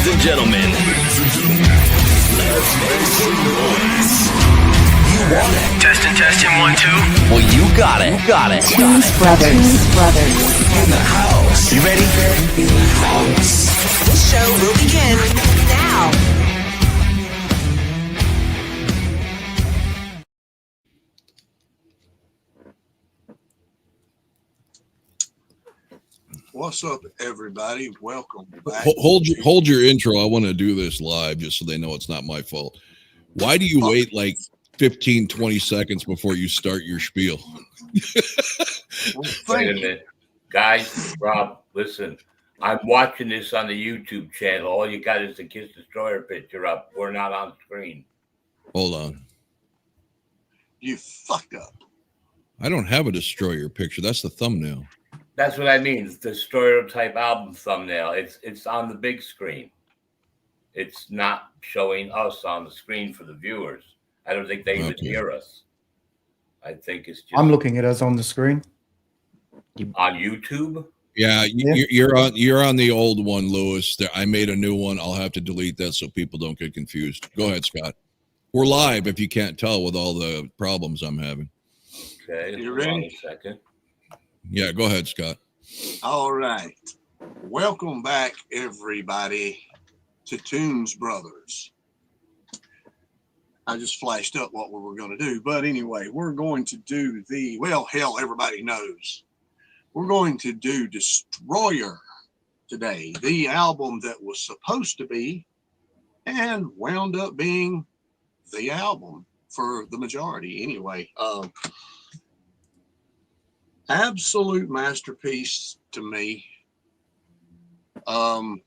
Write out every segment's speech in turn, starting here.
Ladies and gentlemen, let's make some noise. You want it. Testing, 1, 2. Well, you got it. Tunes Brothers. In the house. You ready? In the house. This show will begin now. What's up, everybody? Welcome back. Hold your intro. I want to do this live just so they know it's not my fault. Why do you wait like 15, 20 seconds before you start your spiel? Wait a minute. Guys, Rob, listen. I'm watching this on the YouTube channel. All you got is the Kiss Destroyer picture up. We're not on screen. Hold on. You fucked up. I don't have a Destroyer picture. That's the thumbnail. That's what I mean. It's the Destroyer type album thumbnail. It's on the big screen. It's not showing us on the screen for the viewers. I don't think they even hear us. I think it's just I'm looking at us on the screen. on YouTube. Yeah, you're on the old one, Lewis. I made a new one. I'll have to delete that so people don't get confused. Go ahead, Scott. We're live if you can't tell with all the problems I'm having. Okay, You hold on ready? a second. Yeah, go ahead, Scott. All right. Welcome back, everybody, to Tunes Brothers. I just flashed up what we were going to do. But anyway, we're going to do everybody knows. We're going to do Destroyer today, the album that was supposed to be and wound up being the album for the majority anyway. Absolute masterpiece to me. I've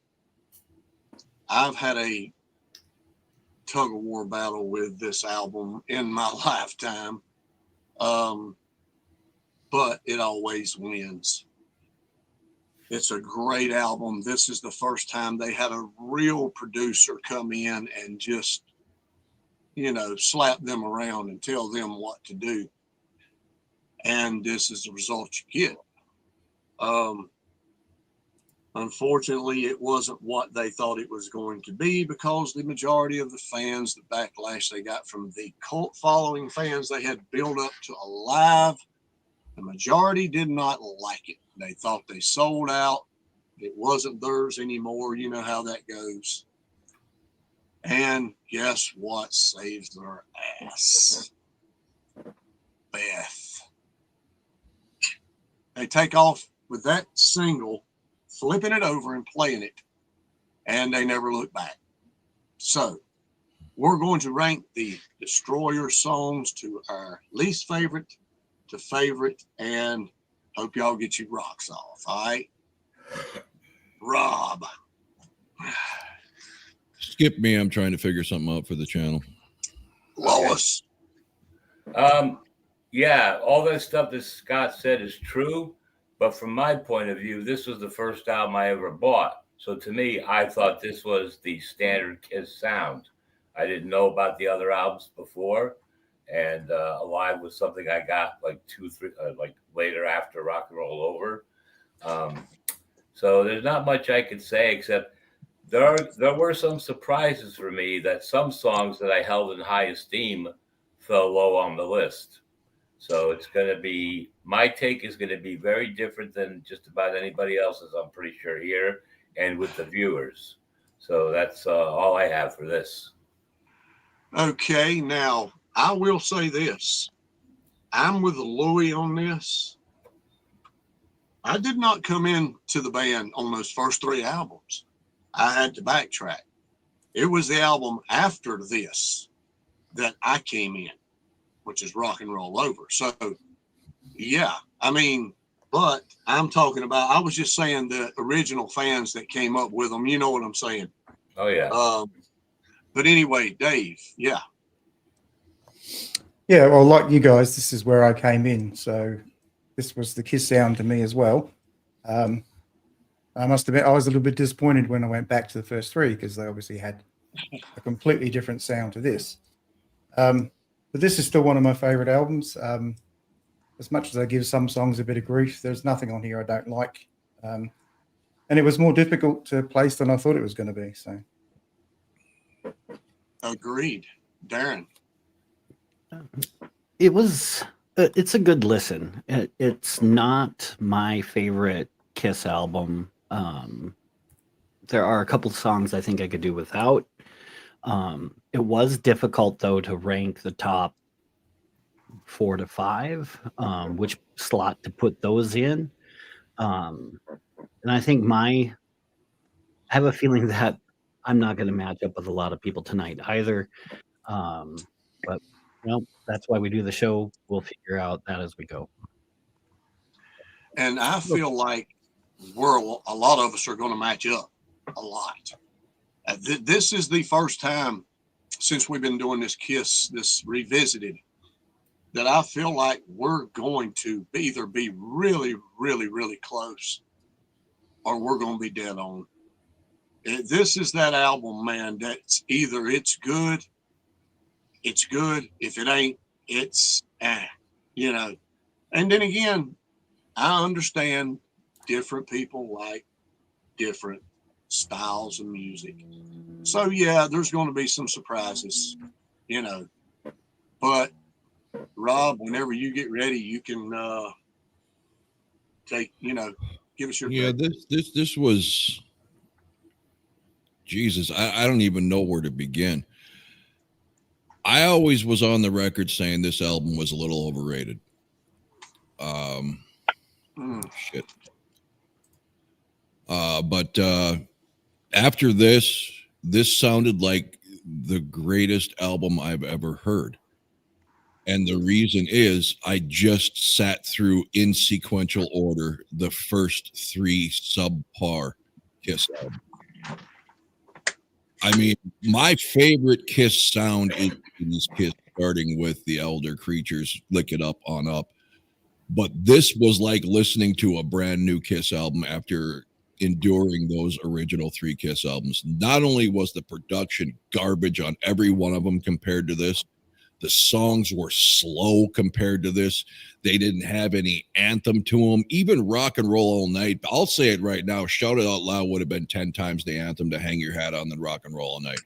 had a tug of war battle with this album in my lifetime, but it always wins. It's a great album. This is the first time they had a real producer come in and just, slap them around and tell them what to do. And this is the result you get. Unfortunately, it wasn't what they thought it was going to be because the majority of the fans, the backlash they got from the cult following fans they had built up to alive, the majority did not like it. They thought they sold out. It wasn't theirs anymore. You know how that goes. And guess what saves their ass? Beth. They take off with that single, flipping it over and playing it, and they never look back. So we're going to rank the Destroyer songs to our least favorite to favorite, and hope y'all get your rocks off. All right, Rob. Skip me. I'm trying to figure something out for the channel. Lois. Yeah, all that stuff that Scott said is true, but from my point of view, this was the first album I ever bought. So to me, I thought this was the standard Kiss sound. I didn't know about the other albums before, and Alive was something I got like later after Rock and Roll Over. So there's not much I could say except there were some surprises for me that some songs that I held in high esteem fell low on the list. So it's going to be, my take is going to be very different than just about anybody else's, I'm pretty sure, here and with the viewers. So that's all I have for this. Okay, now I will say this. I'm with Louie on this. I did not come into the band on those first three albums. I had to backtrack. It was the album after this that I came in, which is Rock and Roll Over. So, yeah, but I'm talking about, I was just saying the original fans that came up with them, you know what I'm saying? Oh, yeah. But anyway, Dave, yeah. Yeah, well, like you guys, this is where I came in. So this was the Kiss sound to me as well. I must admit, I was a little bit disappointed when I went back to the first three because they obviously had a completely different sound to this. But this is still one of my favorite albums. As much as I give some songs a bit of grief, there's nothing on here I don't like. and it was more difficult to place than I thought it was going to be. So, Agreed. Darren. It was. It's a good listen. It's not my favorite Kiss album. There are a couple songs I think I could do without. It was difficult though to rank the top 4 to 5, which slot to put those in. And I think I have a feeling that I'm not going to match up with a lot of people tonight either. But that's why we do the show. We'll figure out that as we go. And I feel like a lot of us are going to match up a lot. This is the first time since we've been doing this revisited, that I feel like we're going to either be really, really, really close, or we're going to be dead on. This is that album, man, that's either it's good. If it ain't, it's you know. And then again, I understand different people like different styles of music. So yeah, there's going to be some surprises, you know. But Rob, whenever you get ready, you can give us your this was Jesus. I don't even know where to begin. I always was on the record saying this album was a little overrated. Shit. But after this sounded like the greatest album I've ever heard. And the reason is I just sat through in sequential order the first 3 subpar Kiss albums. I mean, my favorite Kiss sound is Kiss, starting with the Elder Creatures, Lick It Up on up. But this was like listening to a brand new Kiss album after enduring those original 3 Kiss albums. Not only was the production garbage on every one of them compared to this, the songs were slow compared to this. They didn't have any anthem to them. Even Rock and Roll All Night, I'll say it right now, Shout It Out Loud would have been 10 times the anthem to hang your hat on than Rock and Roll All Night.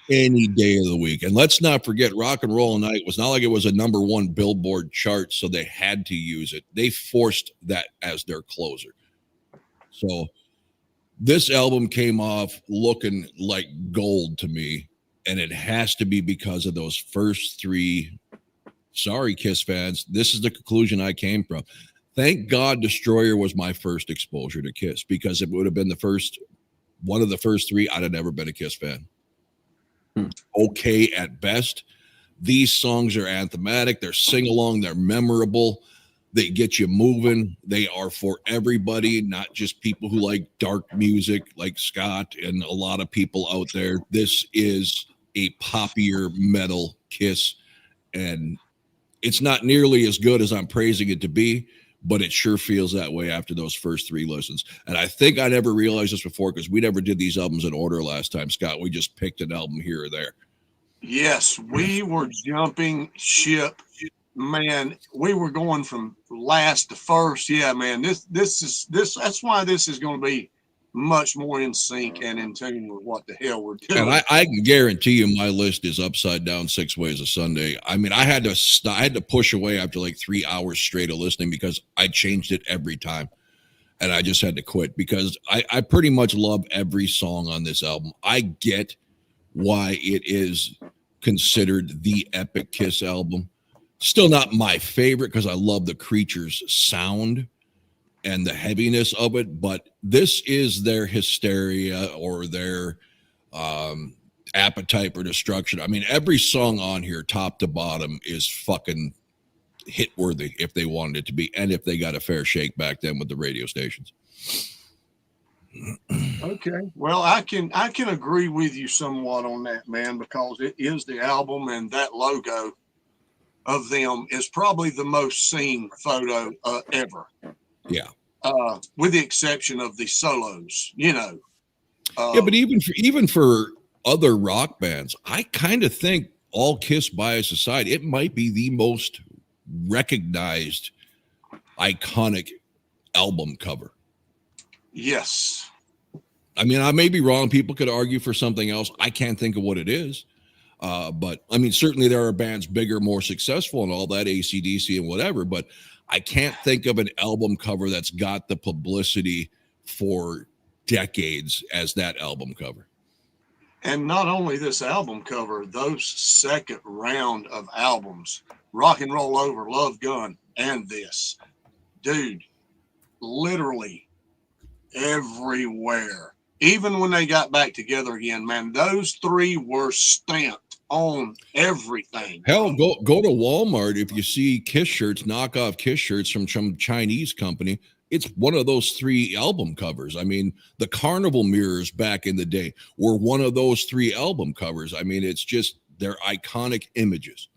Any day of the week. And let's not forget, Rock and Roll All Night was not like it was a number 1 Billboard chart, so they had to use it. They forced that as their closer. So this album came off looking like gold to me. And it has to be because of those first 3. Sorry, Kiss fans. This is the conclusion I came from. Thank God Destroyer was my first exposure to Kiss, because if it would have been one of the first 3, I'd have never been a Kiss fan. Okay at best. These songs are anthematic. They're sing-along. They're memorable. They get you moving. They are for everybody, not just people who like dark music like Scott and a lot of people out there. This is a poppier metal Kiss, and it's not nearly as good as I'm praising it to be, but it sure feels that way after those first 3 listens. And I think I never realized this before, because we never did these albums in order last time, Scott. We just picked an album here or there. Yes, we were jumping ship. Man, we were going from last to first. Yeah, man, this that's why this is going to be much more in sync and in tune with what the hell we're doing. And I can guarantee you my list is upside down 6 ways a Sunday. I mean, I had to push away after like 3 hours straight of listening, because I changed it every time. And I just had to quit, because I pretty much love every song on this album. I get why it is considered the epic Kiss album. Still not my favorite, because I love the Creatures sound and the heaviness of it, but this is their hysteria or their appetite for destruction. I mean, every song on here, top to bottom, is fucking hit worthy if they wanted it to be, and if they got a fair shake back then with the radio stations. Okay, well, I can agree with you somewhat on that, man, because it is the album, and that logo of them is probably the most seen photo ever. Yeah. With the exception of the solos, you know. Yeah, but even for other rock bands, I kind of think, all Kiss bias aside, it might be the most recognized iconic album cover. Yes. I mean, I may be wrong. People could argue for something else. I can't think of what it is. But I mean, certainly there are bands bigger, more successful and all that, AC/DC and whatever, but I can't think of an album cover that's got the publicity for decades as that album cover. And not only this album cover, those second round of albums, Rock and Roll Over, Love Gun, and this, dude, literally everywhere. Even when they got back together again, man, those three were stamped on everything. Hell, go to Walmart. If you see Kiss shirts, knockoff Kiss shirts from some Chinese company, it's one of those three album covers. I mean, the Carnival mirrors back in the day were one of those three album covers. I mean, it's just, they're iconic images.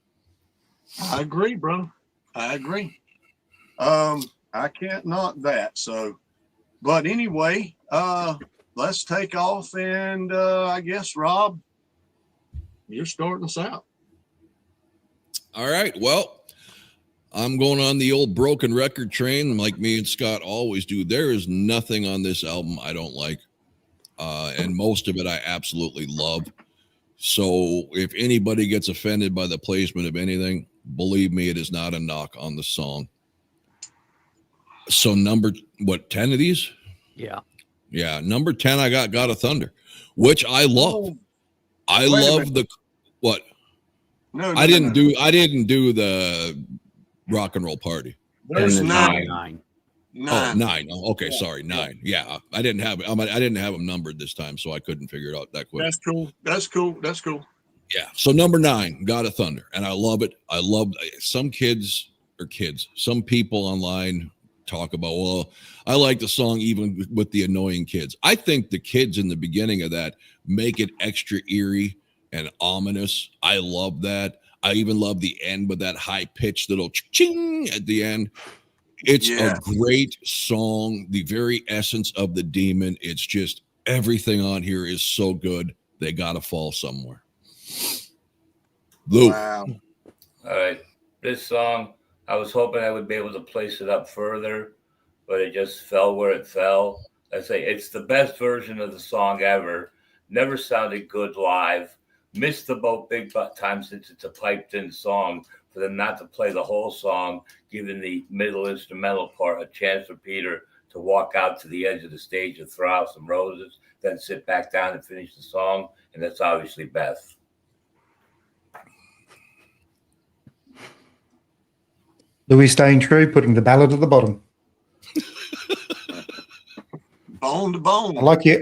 I agree, bro. I agree. I can't knock that. So, but anyway, let's take off, and I guess, Rob, you're starting us out. All right. Well, I'm going on the old broken record train like me and Scott always do. There is nothing on this album I don't like. And most of it I absolutely love. So if anybody gets offended by the placement of anything, believe me, it is not a knock on the song. So number, 10 of these? Yeah. Yeah. Number 10, I got God of Thunder, which I love. I Wait a love minute. the, what? No, I didn't do the Rock and Roll Party. There's And the nine. nine. Oh, Nine. 9. Oh, okay, sorry, 9. Yeah, I didn't have them numbered this time, so I couldn't figure it out that quick. That's cool. That's cool. That's cool. Yeah. So number 9, God of Thunder, and I love it. I love some some people online talk about, well, I like the song even with the annoying kids. I think the kids in the beginning of that make it extra eerie and ominous. I love that. I even love the end with that high pitched little ching at the end. It's a great song. The very essence of the demon. It's just everything on here is so good. They gotta fall somewhere. Lou. Wow. All right. This song, I was hoping I would be able to place it up further, but it just fell where it fell. I say it's the best version of the song ever. Never sounded good live. Missed the boat big time since it's a piped in song. For them not to play the whole song, giving the middle instrumental part a chance for Peter to walk out to the edge of the stage and throw out some roses, then sit back down and finish the song. And that's obviously Beth. Louis staying true, putting the ballad at the bottom. Bone to bone. I like your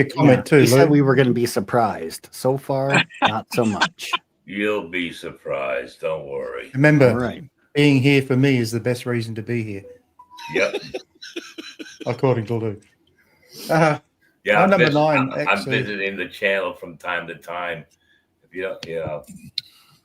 comment too, You said Lou. we were going to be surprised. So far, not so much. You'll be surprised. Don't worry. Remember, All right. being here for me is the best reason to be here, Yep. according to Lou. Yeah. Number 9. I'm Actually, visiting the channel from time to time. If you know.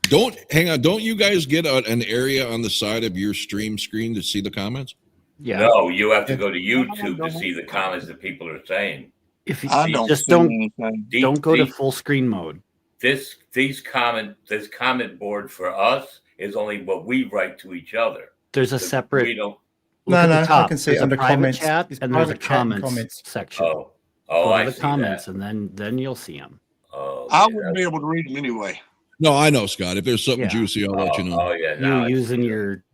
Don't you guys get an area on the side of your stream screen to see the comments? Yeah. No, you have to go to YouTube to see the comments that people are saying. If you I don't just see don't anything. don't go to full screen mode. This comment board for us is only what we write to each other. There's a We separate. don't. Look at the I top. can see There's it under a private comments. chat It's and there's a private chat and comments section. Oh, Go I to the see comments, that. and then you'll see them. Oh, I yeah, wouldn't be able to read them anyway. No, I know, Scott. If there's something Yeah. juicy, I'll let you know. Oh yeah. now I You see using it. your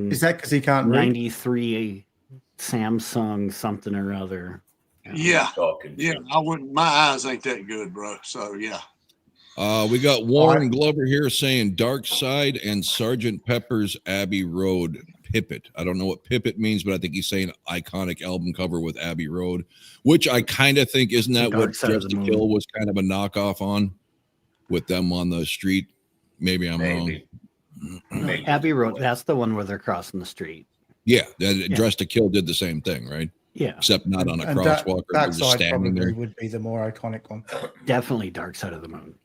is that because he can't read? 1993 Samsung something or other. Yeah. Talking Yeah, to. I wouldn't. My eyes ain't that good, bro. So yeah. We got Warren Glover here saying Dark Side and Sergeant Pepper's Abbey Road Pippet. I don't know what Pippet means, but I think he's saying iconic album cover with Abbey Road, which I kind of think, isn't that Dark what Side of Dress the to Moon. Kill was kind of a knockoff on with them on the street? Maybe I'm Maybe. wrong. Maybe. Abbey Road. That's the one where they're crossing the street. Yeah, Dress to Kill did the same thing, right? Yeah, Except not on a And crosswalk. Dark Just Side standing probably there. would be the more iconic one. definitely Dark Side of the Moon.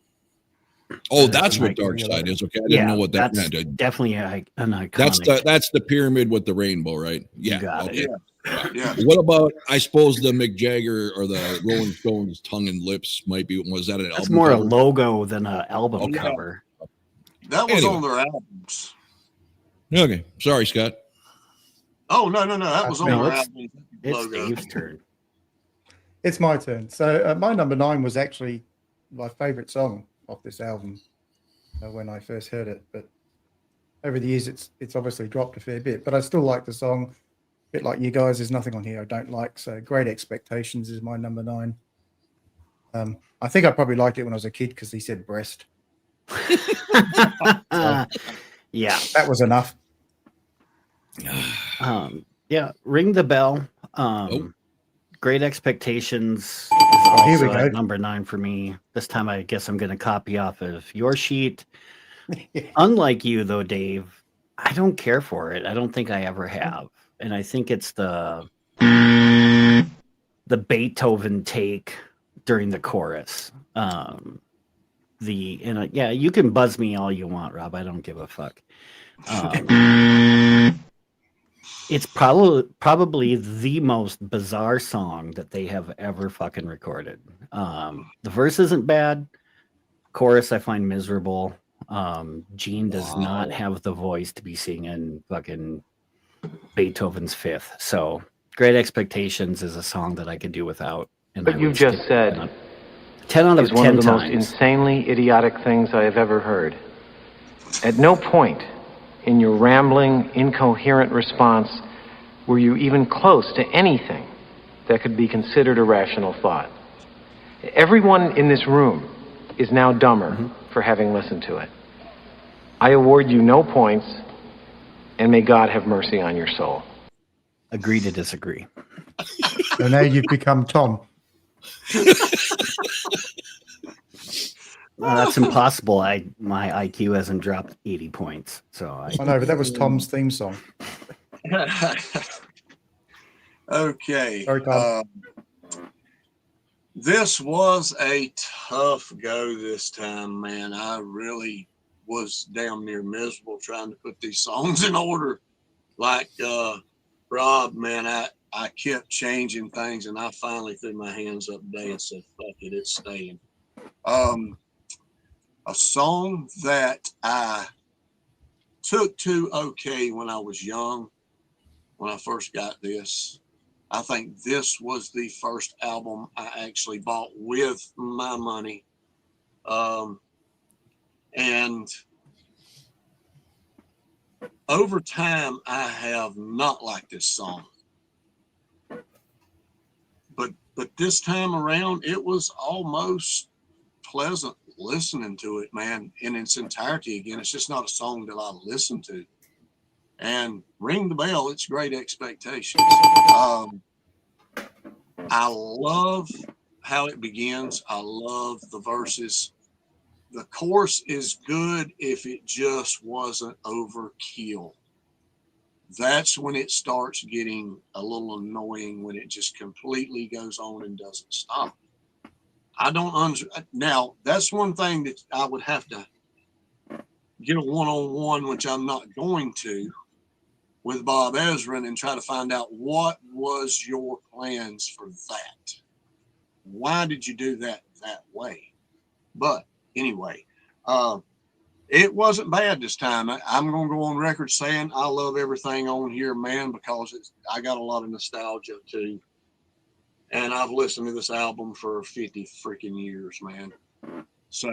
Oh, that's what Like, Dark Side is. Okay, I didn't know what that that's meant. definitely an iconic. That's the pyramid with the rainbow, right? Yeah. got okay. Yeah. What about? I suppose the Mick Jagger or the Rolling Stones tongue and lips might be. Was that an That's album? more a cover? logo than an album Okay. cover. That was Anyway. on their albums. Okay, sorry, Scott. Oh no. That was on No, their it's- albums. It's Logo. Dave's turn. It's my turn. So my number 9 was actually my favorite song off this album when I first heard it. But over the years, it's obviously dropped a fair bit. But I still like the song. A bit like you guys, there's nothing on here I don't like. So Great Expectations is my number 9. I think I probably liked it when I was a kid because he said breast. Yeah, that was enough. Yeah, Ring the Bell. Great Expectations is also at number 9 for me. This time I guess I'm going to copy off of your sheet. Unlike you, though, Dave, I don't care for it. I don't think I ever have. And I think it's the Beethoven take during the chorus. Yeah, you can buzz me all you want, Rob. I don't give a fuck. It's probably the most bizarre song that they have ever fucking recorded. The verse isn't bad. Chorus I find miserable. Gene does not have the voice to be singing fucking Beethoven's Fifth. So Great Expectations is a song that I could do without. And But you just said 10 out of is 10 one of the times. most insanely idiotic things I have ever heard. At no point in your rambling, incoherent response were you even close to anything that could be considered a rational thought. Everyone in this room is now dumber for having listened to it. I award you no points, and may God have mercy on your soul. Agree to disagree. So now you've become Tom. That's impossible. My IQ hasn't dropped 80 points. So I know, but that was Tom's theme song. Okay. Sorry, Tom. This was a tough go this time, man. I really was damn near miserable trying to put these songs in order. Like Rob, man, I kept changing things, and I finally threw my hands up today and said, fuck it, it's staying. A song that I took to okay when I was young, when I first got this. I think this was the first album I actually bought with my money. And over time, I have not liked this song. But this time around, it was almost pleasant listening to it, man, in its entirety again. It's just not a song that I listen to. And Ring the Bell, it's Great Expectations. I love how it begins. I love the verses. The chorus is good if it just wasn't overkill. That's when it starts getting a little annoying, when it just completely goes on and doesn't stop. I don't understand. Now, that's one thing that I would have to get a one-on-one, which I'm not going to, with Bob Ezrin and try to find out what was your plans for that. Why did you do that way? But anyway, it wasn't bad this time. I'm going to go on record saying I love everything on here, man, because I got a lot of nostalgia too. And I've listened to this album for 50 freaking years, man. So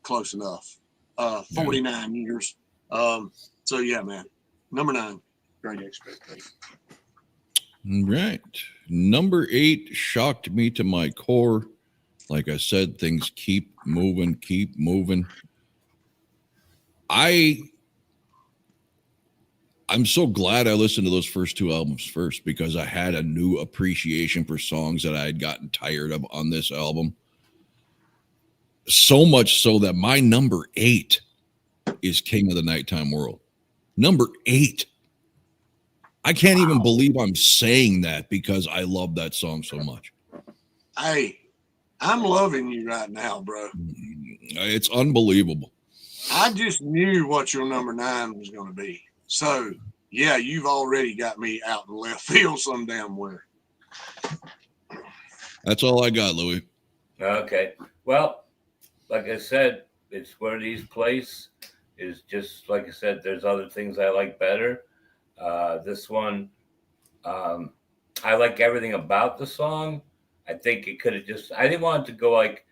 close enough. 49 years. So yeah, man. Number 9, Great Expectations. Right. Number 8 shocked me to my core. Like I said, things keep moving. I'm so glad I listened to those first 2 albums first, because I had a new appreciation for songs that I had gotten tired of on this album. So much so that my number 8 is King of the Nighttime World. Number 8. I can't even believe I'm saying that because I love that song so much. Hey, I'm loving you right now, bro. It's unbelievable. I just knew what your number 9 was going to be. So, yeah, you've already got me out in left field some damn where. That's all I got, Louis. Okay. Well, like I said, it's one of these plays. Is just like I said, there's other things I like better. This one, I like everything about the song, I think it could have just. I didn't want it to go like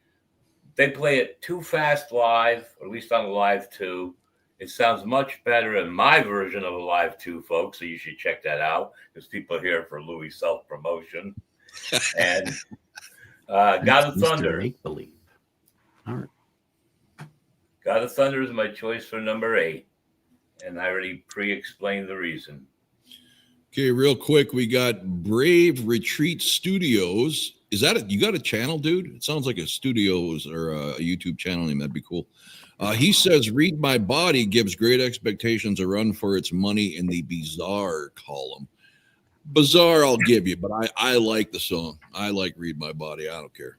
they play it too fast live, or at least on a live 2. It sounds much better in my version of a live 2, folks. So you should check that out because people are here for Louis self promotion. And God of Thunder. Make believe. All right. God of Thunder is my choice for number 8, and I already pre-explained the reason. Okay, real quick, we got Brave Retreat Studios. Is that you got a channel, dude? It sounds like a studios or a YouTube channel name. That'd be cool. He says, "Read My Body" gives Great Expectations a run for its money in the bizarre column. Bizarre, I'll give you, but I like the song. I like "Read My Body." I don't care.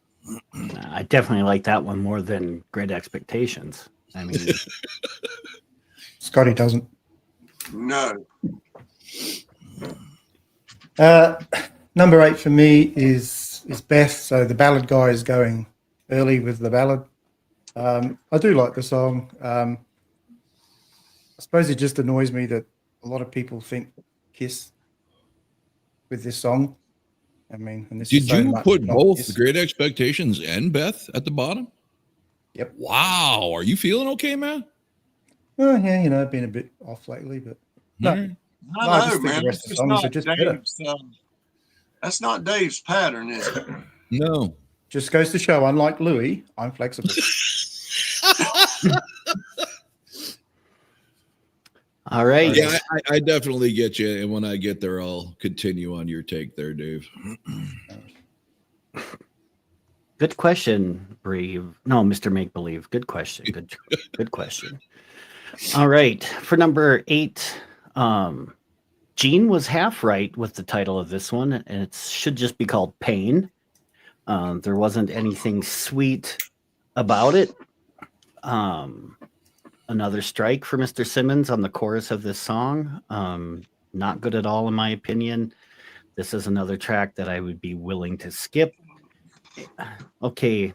I definitely like that one more than Great Expectations. I mean, Scotty doesn't. No. Number 8 for me is Beth. So the ballad guy is going early with the ballad. I do like the song. I suppose it just annoys me that a lot of people think Kiss with this song. I mean, and this Did is so you much put not both Kiss. Great Expectations and Beth at the bottom? Yep. Wow. Are you feeling okay, man? Oh, yeah, you know, I've been a bit off lately, but no. All right. I just think the rest of the songs are just better. That's not Dave's pattern, is it? No. Just goes to show, unlike Louis, I'm flexible. all right. Yeah, I definitely get you. And when I get there, I'll continue on your take there, Dave. Good question, Brave. No, Mr. Make Believe. Good question. Good question. All right. For number 8, Gene was half right with the title of this one, and it should just be called Pain. There wasn't anything sweet about it. Another strike for Mr. Simmons on the chorus of this song. Not good at all, in my opinion. This is another track that I would be willing to skip. Okay,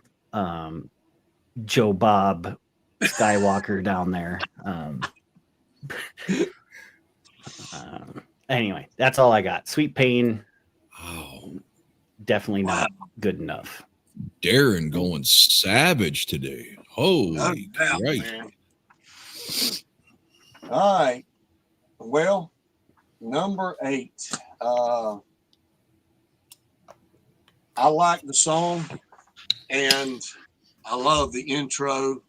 Joe Bob Skywalker down there. Anyway, that's all I got. Sweet Pain. Wow. Definitely not good enough. Darren going savage today. Holy Christ. Man. All right. Well, number 8. I like the song and I love the intro.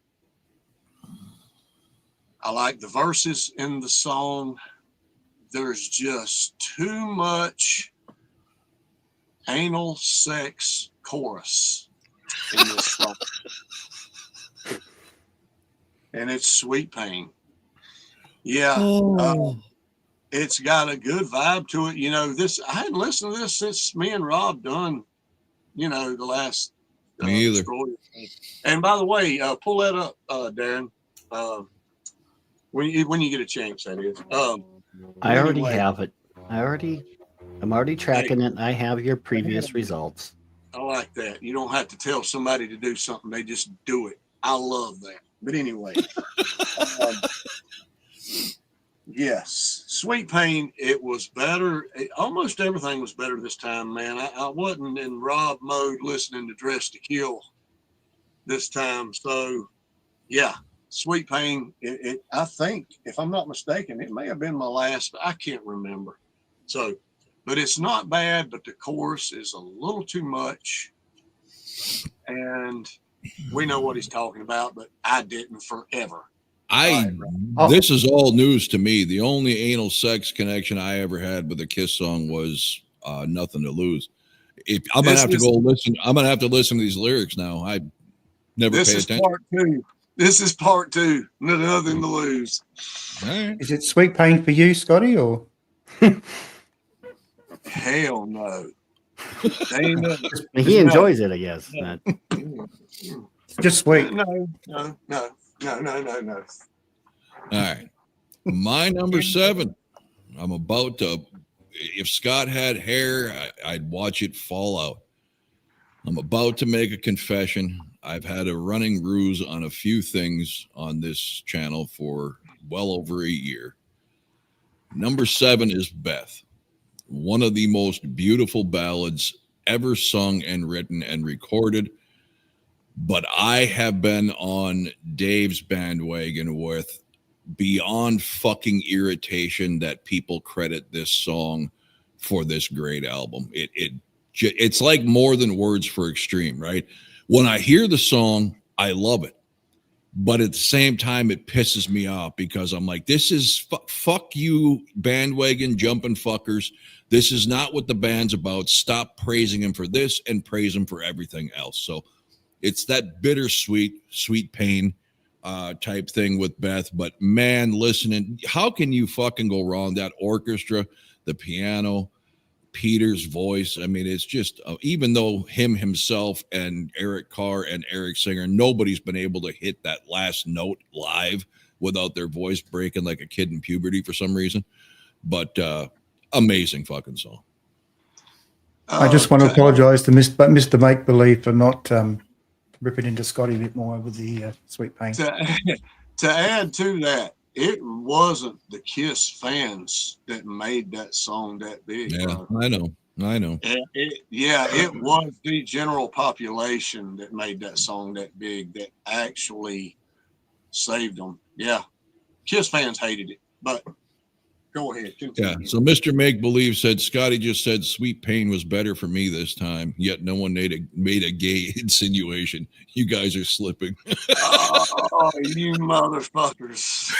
I like the verses in the song. There's just too much anal sex chorus in this song. And it's Sweet Pain. Yeah. It's got a good vibe to it. You know, I hadn't listened to this since me and Rob done, you know, the last. Me either. And by the way, pull that up, Darren. When you get a chance, that is. I already have it. I'm already tracking it. I have your previous results. I like that. You don't have to tell somebody to do something. They just do it. I love that. But anyway, yes, Sweet Pain, it was better. Almost everything was better this time, man. I wasn't in Rob mode listening to Dress to Kill this time. So, yeah, Sweet Pain, I think, if I'm not mistaken, it may have been my last. I can't remember. So, but it's not bad, but the chorus is a little too much. And we know what he's talking about, but I didn't forever. This is all news to me. The only anal sex connection I ever had with a Kiss song was Nothing to Lose. I'm gonna have to listen to these lyrics now. I never pay attention. This is part 2. Nothing to lose. Right. Is it Sweet Pain for you, Scotty, or? Hell no. He enjoys it, I guess. Just sweet. No. All right. My number 7. I'm about to, if Scott had hair, I'd watch it fall out. I'm about to make a confession. I've had a running ruse on a few things on this channel for well over a year. Number 7 is Beth. One of the most beautiful ballads ever sung and written and recorded. But I have been on Dave's bandwagon with beyond fucking irritation that people credit this song for this great album. It's like More Than Words for Extreme, right? When I hear the song, I love it. But at the same time, it pisses me off because I'm like, this is fuck you, bandwagon jumping fuckers. This is not what the band's about. Stop praising him for this and praise him for everything else. So it's that bittersweet, sweet pain type thing with Beth. But man, listening, how can you fucking go wrong? That orchestra, the piano, Peter's voice. I mean, it's just, even though himself and Eric Carr and Eric Singer, nobody's been able to hit that last note live without their voice breaking like a kid in puberty for some reason. But amazing fucking song. I just want to apologise to Mr. Make Believe for not ripping into Scotty a bit more with the Sweet Pain. To add to that, it wasn't the Kiss fans that made that song that big. Yeah, bro. I know. It was the general population that made that song that big that actually saved them. Yeah, Kiss fans hated it, but go ahead. Continue. Yeah, so Mr. Make Believe said, Scotty just said Sweet Pain was better for me this time, yet no one made a gay insinuation. You guys are slipping. Oh, you motherfuckers.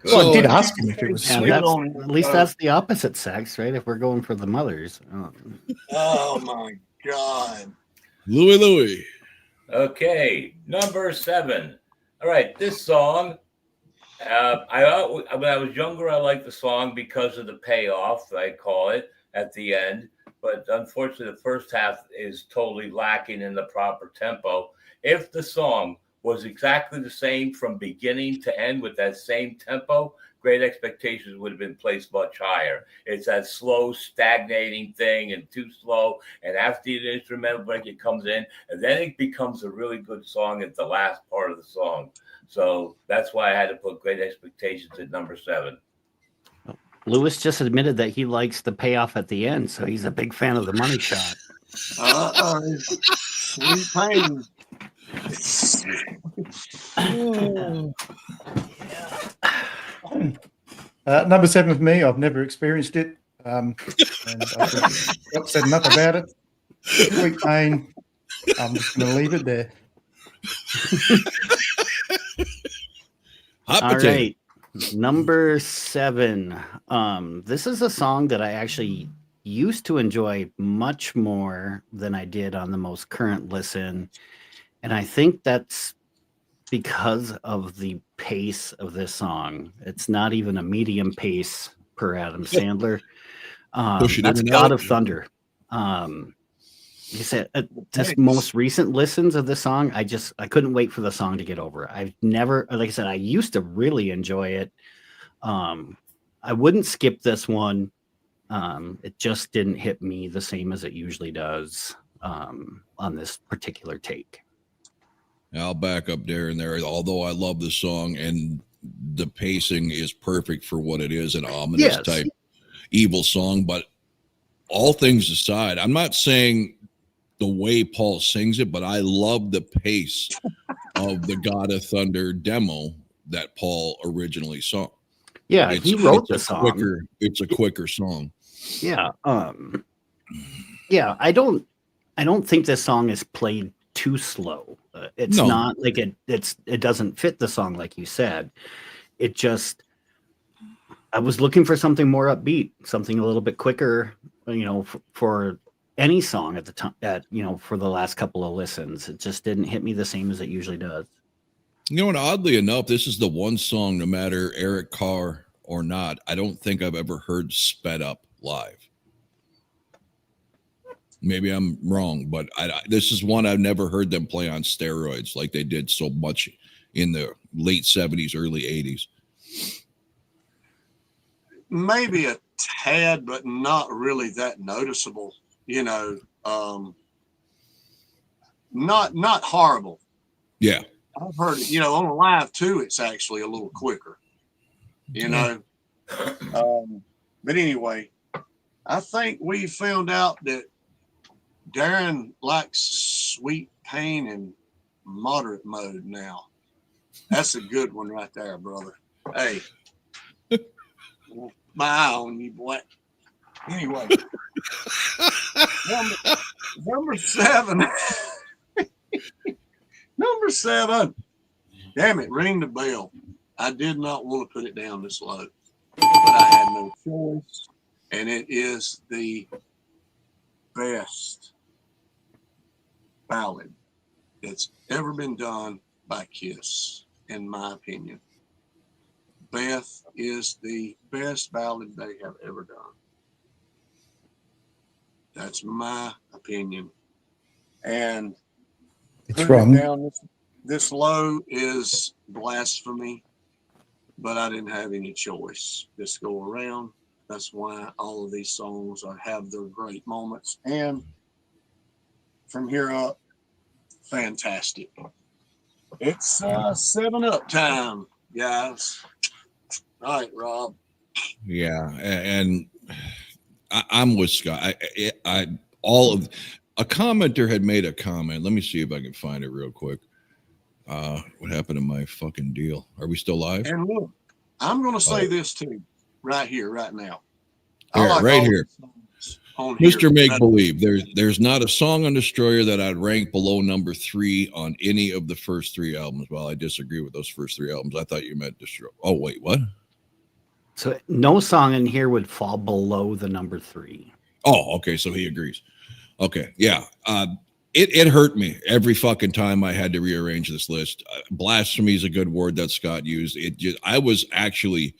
Well, I did ask him if it was Yeah, sweet. at least that's the opposite sex, right? If we're going for the mothers. Oh my God. Louie. Okay, number 7. All right, this song. When I was younger, I liked the song because of the payoff, I call it, at the end. But unfortunately, the first half is totally lacking in the proper tempo. If the song was exactly the same from beginning to end with that same tempo, Great Expectations would have been placed much higher. It's that slow, stagnating thing and too slow. And after the instrumental break, it comes in, and then it becomes a really good song at the last part of the song. So that's why I had to put Great Expectations at number 7. Lewis just admitted that he likes the payoff at the end, so he's a big fan of the money shot. Sweet Pain. Number 7 for me. I've never experienced it, and I said enough about it. Sweet Pain. I'm just going to leave it there. All right, number 7. This is a song that I actually used to enjoy much more than I did on the most current listen. And I think that's because of the pace of this song. It's not even a medium pace per Adam Sandler. That's God of Thunder. You said this most recent listens of this song, I couldn't wait for the song to get over. I've never, like I said, I used to really enjoy it. I wouldn't skip this one. It just didn't hit me the same as it usually does on this particular take. I'll back up there and there. Although I love the song and the pacing is perfect for what it is, an ominous type evil song. But all things aside, I'm not saying the way Paul sings it, but I love the pace of the God of Thunder demo that Paul originally sung. Yeah, he wrote the song. It's a quicker song. Yeah. Yeah, I don't think this song is played too slow. It's not like it doesn't fit the song, like you said. It just, I was looking for something more upbeat, something a little bit quicker, for any song at the time, for the last couple of listens. It just didn't hit me the same as it usually does. And oddly enough, this is the one song, no matter Eric Carr or not, I don't think I've ever heard sped up live. Maybe I'm wrong, but this is one I've never heard them play on steroids like they did so much in the late 70s, early 80s. Maybe a tad, but not really that noticeable. Not horrible. Yeah. I've heard it, on a live too, it's actually a little quicker, But anyway, I think we found out that Darren likes Sweet Pain in moderate mode now. That's a good one right there, brother. Hey, my eye on you, boy. Anyway, number 7. Number 7. Damn it, ring the bell. I did not want to put it down this low, but I had no choice. And it is the best ballad that's ever been done by Kiss, in my opinion. Beth is the best ballad they have ever done. That's my opinion. And It's putting wrong. it down this low is blasphemy, but I didn't have any choice this go around. That's why all of these songs have their great moments. And from here up, fantastic. It's 7-Up time, guys. All right, Rob. Yeah, and I'm with Scott. A commenter had made a comment. Let me see if I can find it real quick. What happened to my fucking deal? Are we still live? And look, I'm going to say this too, right here, right now. Here, right here. Mr. Make Believe. There's not a song on Destroyer that I'd rank below number 3 on any of the first 3 albums. Well, I disagree with those first 3 albums. I thought you meant Destroy. Oh, wait, what? So no song in here would fall below the number 3. Oh, okay. So he agrees. Okay. Yeah. It hurt me every fucking time I had to rearrange this list. Blasphemy is a good word that Scott used. I was actually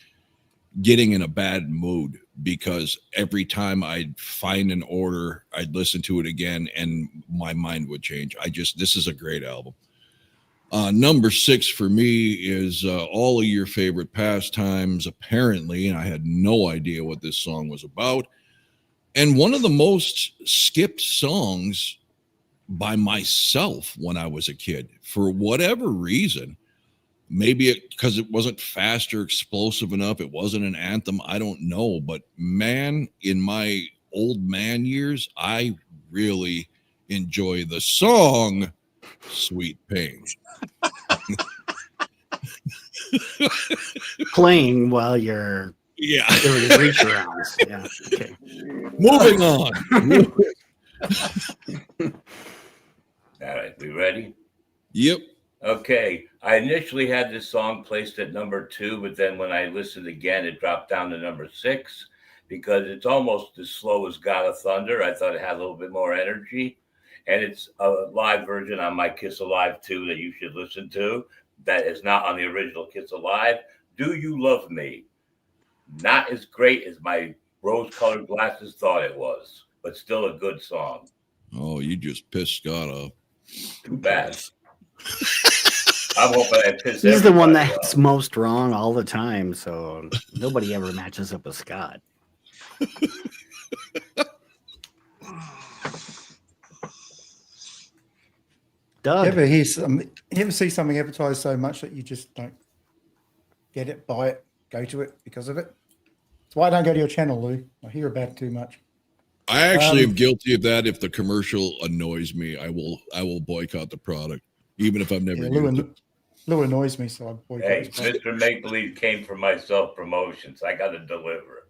getting in a bad mood because every time I'd find an order, I'd listen to it again and my mind would change. This is a great album. Number 6 for me is All of Your Favorite Pastimes, apparently, and I had no idea what this song was about. And one of the most skipped songs by myself when I was a kid, for whatever reason. Maybe because it wasn't fast or explosive enough. It wasn't an anthem. I don't know. But man, in my old man years, I really enjoy the song Sweet Pain. Playing while you're doing reach arounds. Yeah. Okay. Moving on. All right, we ready? Yep. Okay. I initially had this song placed at number 2, but then when I listened again, it dropped down to number 6 because it's almost as slow as God of Thunder. I thought it had a little bit more energy. And it's a live version on my Kiss Alive 2 that you should listen to. That is not on the original Kiss Alive. Do You Love Me? Not as great as my rose-colored glasses thought it was, but still a good song. Oh, you just pissed Scott off. Too bad. I'm hoping I piss He's the one everybody that's off. most wrong all the time, so nobody ever matches up with Scott. Doug. You ever see something advertised so much that you just don't get it, buy it, go to it because of it? That's why I don't go to your channel, Lou. I hear about it too much. I actually am guilty of that. If the commercial annoys me, I will boycott the product, even if I've never used it. Lou annoys me, so I boycott. Hey, Mr. Make Believe came from my self-promotions. I got to deliver.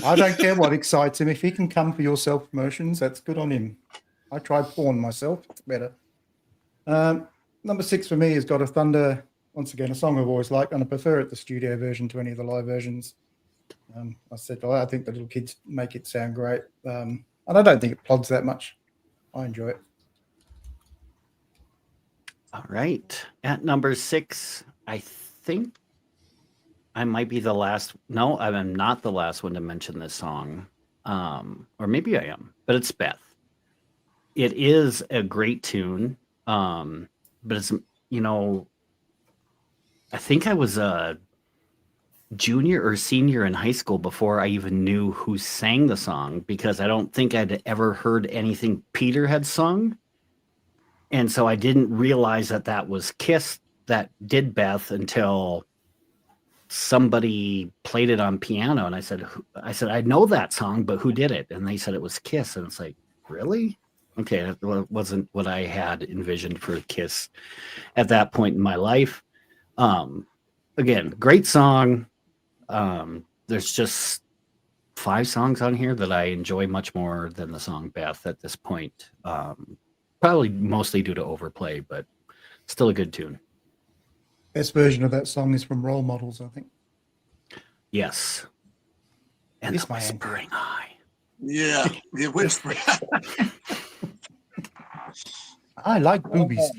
I don't care what excites him. If he can come for your self-promotions, that's good on him. I tried porn myself. It's better. Number 6 for me has got a Thunder. Once again, a song I've always liked, and I prefer it the studio version to any of the live versions. I said I think the little kids make it sound great, and I don't think it plods that much. I enjoy it. All right. At number 6, I think I might be the last. No, I am not the last one to mention this song. Or maybe I am, but it's Beth. It is a great tune. But it's, I think I was a junior or senior in high school before I even knew who sang the song, because I don't think I'd ever heard anything Peter had sung. And so I didn't realize that was Kiss that did Beth until somebody played it on piano, and I said, I know that song, but who did it? And they said it was Kiss, and it's like, really? Okay, that wasn't what I had envisioned for Kiss at that point in my life. Again, great song. There's just 5 songs on here that I enjoy much more than the song Beth at this point. Probably mostly due to overplay, but still a good tune. Best version of that song is from Role Models, I think. Yes. And It's the my whispering eye. Yeah, the whisper. I like boobies.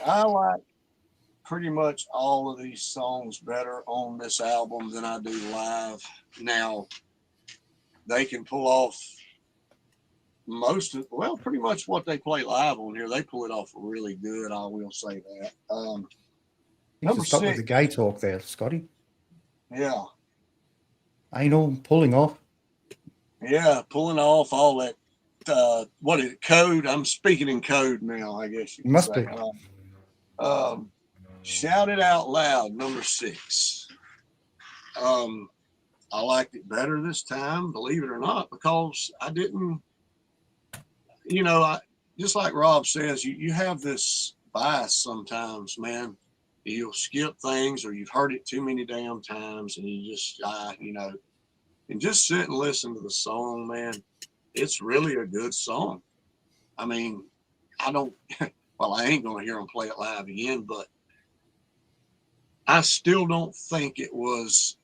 I like pretty much all of these songs better on this album than I do live. Now, they can pull off pretty much what they play live on here. They pull it off really good. I will say that. You should stop with the gay talk there, Scotty. Yeah. Anal pulling off. Yeah, pulling off all that. What is it? Code? I'm speaking in code now, I guess you could Must say. be. Shout It Out Loud, number 6. I liked it better this time, believe it or not, because I didn't, just like Rob says, you have this bias sometimes, man. You'll skip things or you've heard it too many damn times and you just, and just sit and listen to the song, man. It's really a good song. I mean, I ain't going to hear them play it live again, but I still don't think it was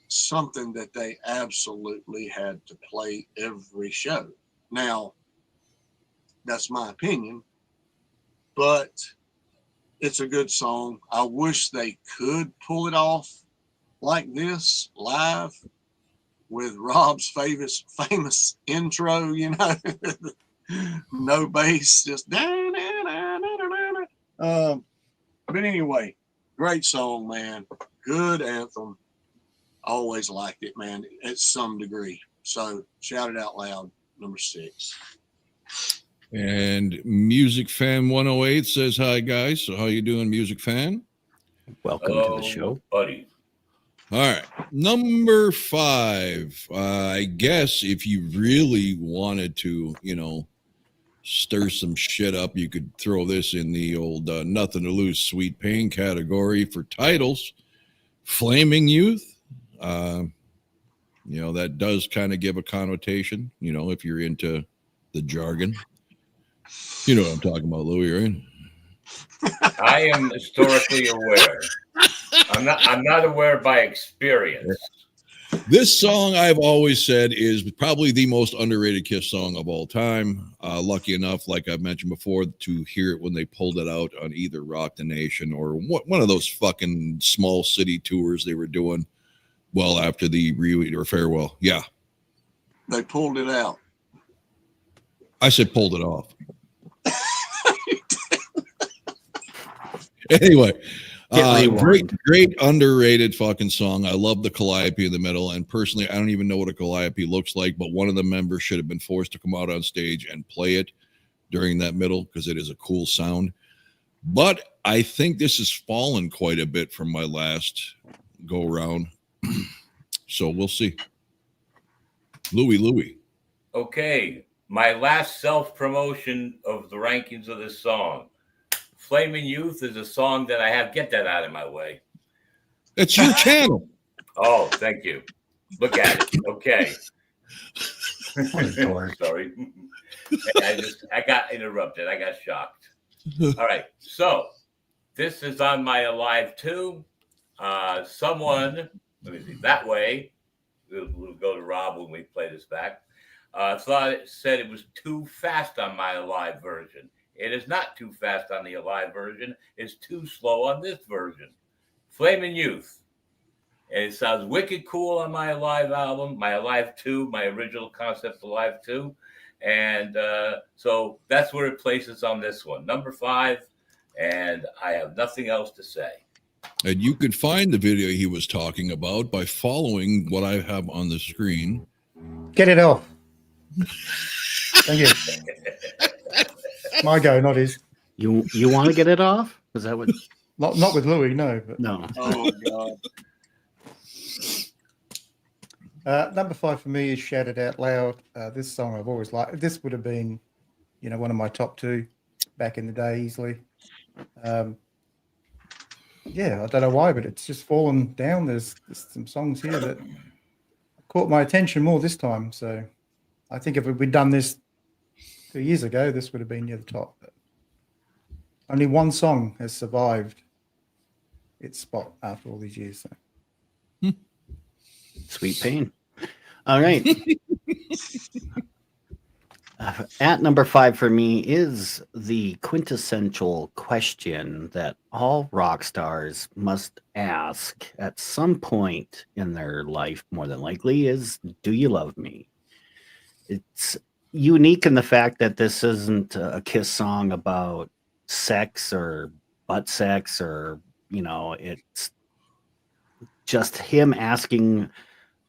something that they absolutely had to play every show. Now, that's my opinion, but it's a good song. I wish they could pull it off like this live with Rob's famous intro, no bass, just but anyway, great song, man. Good anthem. Always liked it, man, at some degree. So Shout It Out Loud, number 6. And Music Fan 108 says, hi, guys. So how you doing, Music Fan? Welcome to the show. Buddy. All right. Number 5. I guess if you really wanted to, stir some shit up, you could throw this in the old Nothing to Lose Sweet Pain category for titles. Flaming Youth. That does kind of give a connotation, if you're into the jargon. You know what I'm talking about, Louis, right? I am historically aware. I'm not aware by experience. This song, I've always said, is probably the most underrated Kiss song of all time. Lucky enough, like I've mentioned before, to hear it when they pulled it out on either Rock the Nation or one of those fucking small city tours they were doing well after the reunion or farewell. Yeah. They pulled it out. I said pulled it off. Anyway, great underrated fucking song. I love the calliope in the middle, and personally, I don't even know what a calliope looks like, but one of the members should have been forced to come out on stage and play it during that middle because it is a cool sound. But I think this has fallen quite a bit from my last go around, so we'll see. Louis. Okay, my last self-promotion of the rankings of this song. Flaming Youth is a song that I have. Get that out of my way. It's your channel. Oh, thank you. Look at it. Okay. Sorry. I got interrupted. I got shocked. All right. So this is on my Alive 2. Someone, let me see, that way. We'll go to Rob when we play this back. Said it was too fast on my Alive version. It is not too fast on the Alive version. It's too slow on this version. Flamin' Youth. And it sounds wicked cool on my Alive album, my Alive 2, my original concept Alive 2. And so that's where it places on this one. Number 5. And I have nothing else to say. And you can find the video he was talking about by following what I have on the screen. Get it off. Thank you. My go, not his. You want to get it off? Is that what? Not with Louis, no. But No. Oh God. number 5 for me is "Shout It Out Loud." This song I've always liked. This would have been, one of my top 2 back in the day easily. Yeah, I don't know why, but it's just fallen down. There's some songs here that caught my attention more this time. So I think if we'd done this 2 years ago, this would have been near the top. But only one song has survived its spot after all these years. So. Sweet pain. All right. At number 5 for me is the quintessential question that all rock stars must ask at some point in their life, more than likely, is, do you love me? It's unique in the fact that this isn't a Kiss song about sex or butt sex or, it's just him asking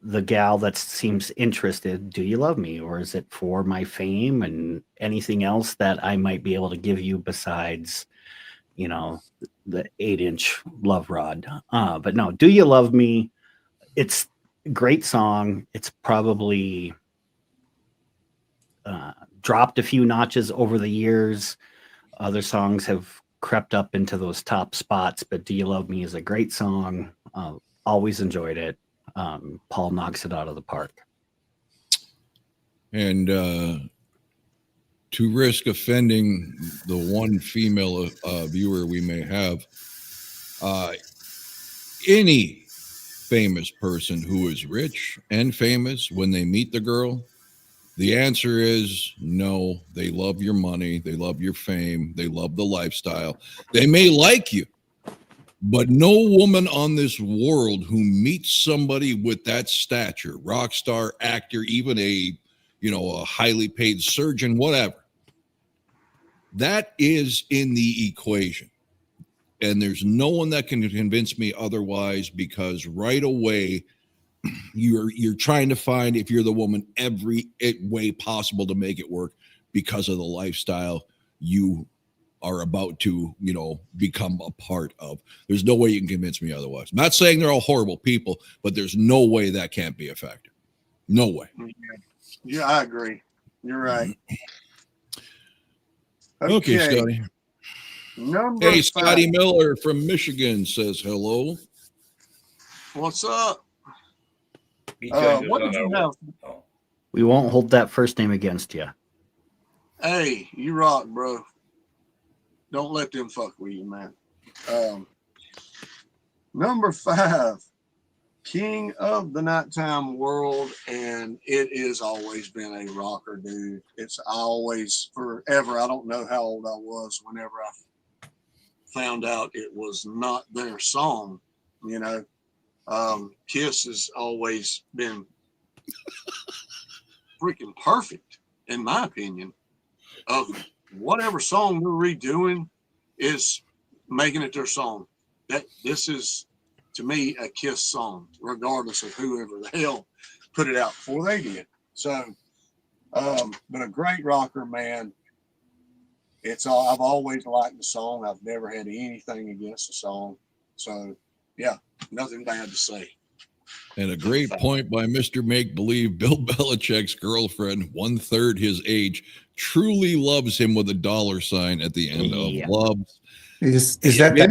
the gal that seems interested, do you love me? Or is it for my fame and anything else that I might be able to give you besides, the 8-inch love rod? But no, do you love me? It's a great song. It's probably dropped a few notches over the years. Other songs have crept up into those top spots, but Do You Love Me is a great song. Always enjoyed it. Paul knocks it out of the park. And to risk offending the one female viewer we may have, any famous person who is rich and famous, when they meet the girl, the answer is no. They love your money. They love your fame. They love the lifestyle. They may like you, but no woman on this world who meets somebody with that stature, rock star, actor, even a highly paid surgeon, whatever, that is in the equation. And there's no one that can convince me otherwise, because right away you're trying to find, if you're the woman, every way possible to make it work because of the lifestyle you are about to, become a part of. There's no way you can convince me otherwise. I'm not saying they're all horrible people, but there's no way that can't be a factor. No way. Yeah, I agree. You're right. Okay, Scotty. Hey, Scotty Miller from Michigan says hello. What's up? What did you have? We won't hold that first name against you. Hey, you rock, bro. Don't let them fuck with you, man. Number 5, king of the nighttime world, and it has always been a rocker, dude. It's always, forever. I don't know how old I was whenever I found out it was not their song, Kiss has always been freaking perfect, in my opinion, of whatever song they're redoing is making it their song. This is, to me, a Kiss song, regardless of whoever the hell put it out before they did. So, but a great rocker, man. I've always liked the song. I've never had anything against the song. So, yeah, nothing bad to say. And a great point by Mr. Make Believe. Bill Belichick's girlfriend, 1/3 his age, truly loves him with a $sign at the end of loves. Is that guy?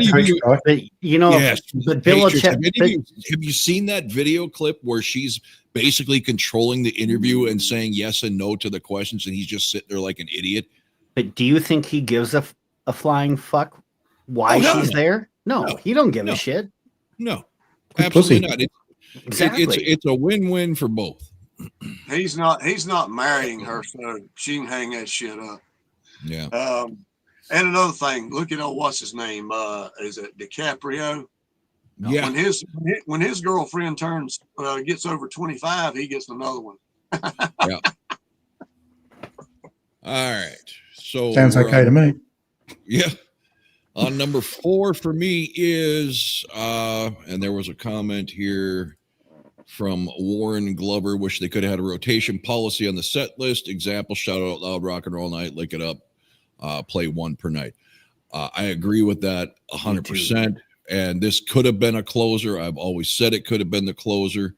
Yes. But Belichick. Have you seen that video clip where she's basically controlling the interview and saying yes and no to the questions, and he's just sitting there like an idiot? But do you think he gives a flying fuck why she's there? No, he don't give a shit. No, absolutely not. Exactly. It's a win-win for both. He's not marrying her, so she can hang that shit up. Yeah. And another thing, look at what's his name? Is it DiCaprio? Yeah. When his girlfriend gets over 25, he gets another one. Yeah. All right. So sounds okay to me. Yeah. Number 4 for me is, and there was a comment here from Warren Glover, wish they could have had a rotation policy on the set list. Example, shout out loud, rock and roll night, lick it up, play one per night. I agree with that 100%. And this could have been a closer. I've always said it could have been the closer.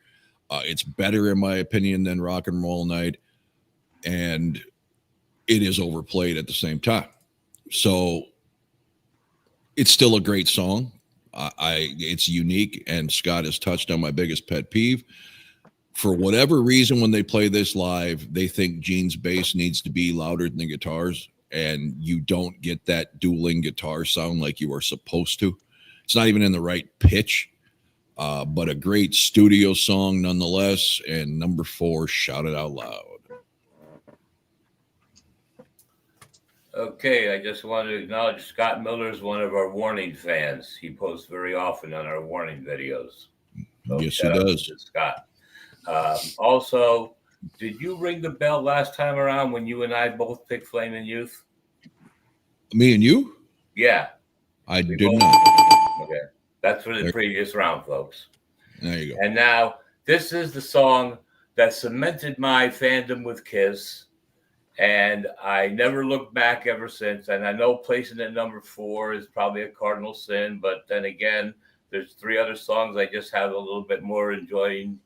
It's better, in my opinion, than Rock and Roll Night. And it is overplayed at the same time. So it's still a great song. It's unique, and Scott has touched on my biggest pet peeve. For whatever reason, when they play this live, they think Gene's bass needs to be louder than the guitars, and you don't get that dueling guitar sound like you are supposed to. It's not even in the right pitch, but a great studio song nonetheless. And number 4, Shout It Out Loud. Okay, I just want to acknowledge Scott Miller is one of our Warning fans. He posts very often on our Warning videos. So Yes, he does. Scott. Also, did you ring the bell last time around when you and I both picked Flaming Youth? Me and you? Yeah. I did not. Okay. That's for the previous round, folks. There you go. And now, this is the song that cemented my fandom with Kiss. And I never looked back ever since. And I know placing it number 4 is probably a cardinal sin. But then again, there's 3 other songs I just have a little bit more enjoyability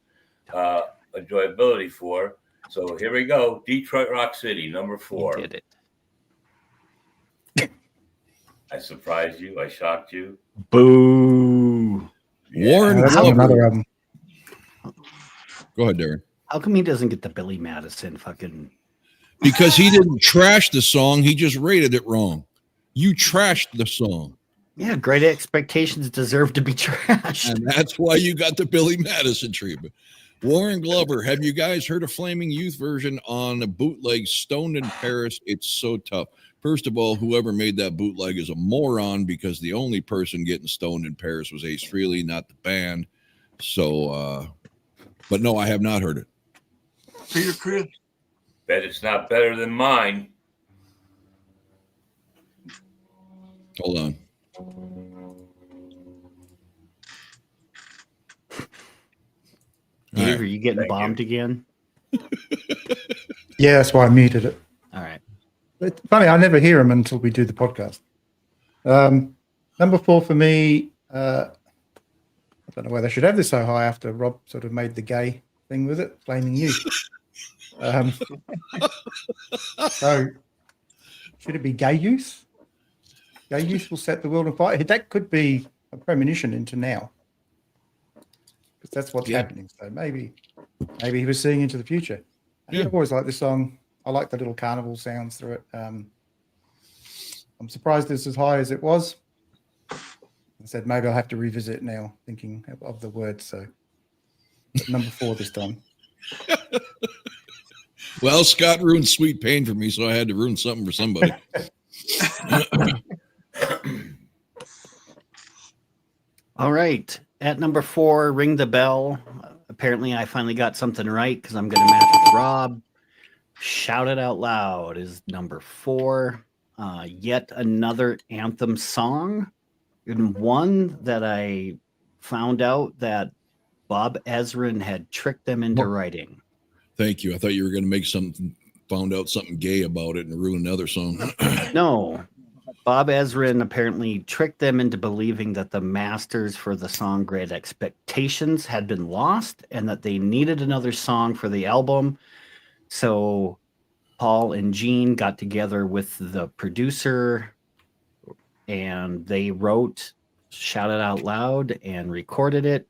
for. So here we go. Detroit Rock City, number 4. You did it. I surprised you. I shocked you. Boo. Warren that's Glover. another album. Go ahead, Darren. How come he doesn't get the Billy Madison fucking... Because he didn't trash the song. He just rated it wrong. You trashed the song. Yeah, Great Expectations deserve to be trashed. And that's why you got the Billy Madison treatment. Warren Glover, have you guys heard a Flaming Youth version on a bootleg Stoned in Paris? It's so tough. First of all, whoever made that bootleg is a moron, because the only person getting stoned in Paris was Ace Frehley, not the band. So, but no, I have not heard it. Peter Chris. Bet it's not better than mine. Hold on. Dave, are you getting bombed again? Yeah, that's why I muted it. All right. It's funny, I never hear them until we do the podcast. Number 4 for me, I don't know why they should have this so high after Rob sort of made the gay thing with it, Flaming Youth. So should it be Gay Youth? Gay Youth will set the world on fire. That could be a premonition into now, because that's what's happening. So maybe he was seeing into the future. I always like this song. I like the little carnival sounds through it. I'm surprised it's as high as it was. I said maybe I'll have to revisit it now, thinking of the words. So number 4 this time. Well, Scott ruined Sweet Pain for me, so I had to ruin something for somebody. All right. At number 4, Ring the Bell. Apparently, I finally got something right, because I'm going to match with Rob. Shout It Out Loud is number 4. Yet another anthem song, and one that I found out that Bob Ezrin had tricked them into writing. Thank you. I thought you were going to make found out something gay about it and ruin another song. No. Bob Ezrin apparently tricked them into believing that the masters for the song Great Expectations had been lost and that they needed another song for the album. So Paul and Gene got together with the producer and they wrote Shout It Out Loud and recorded it.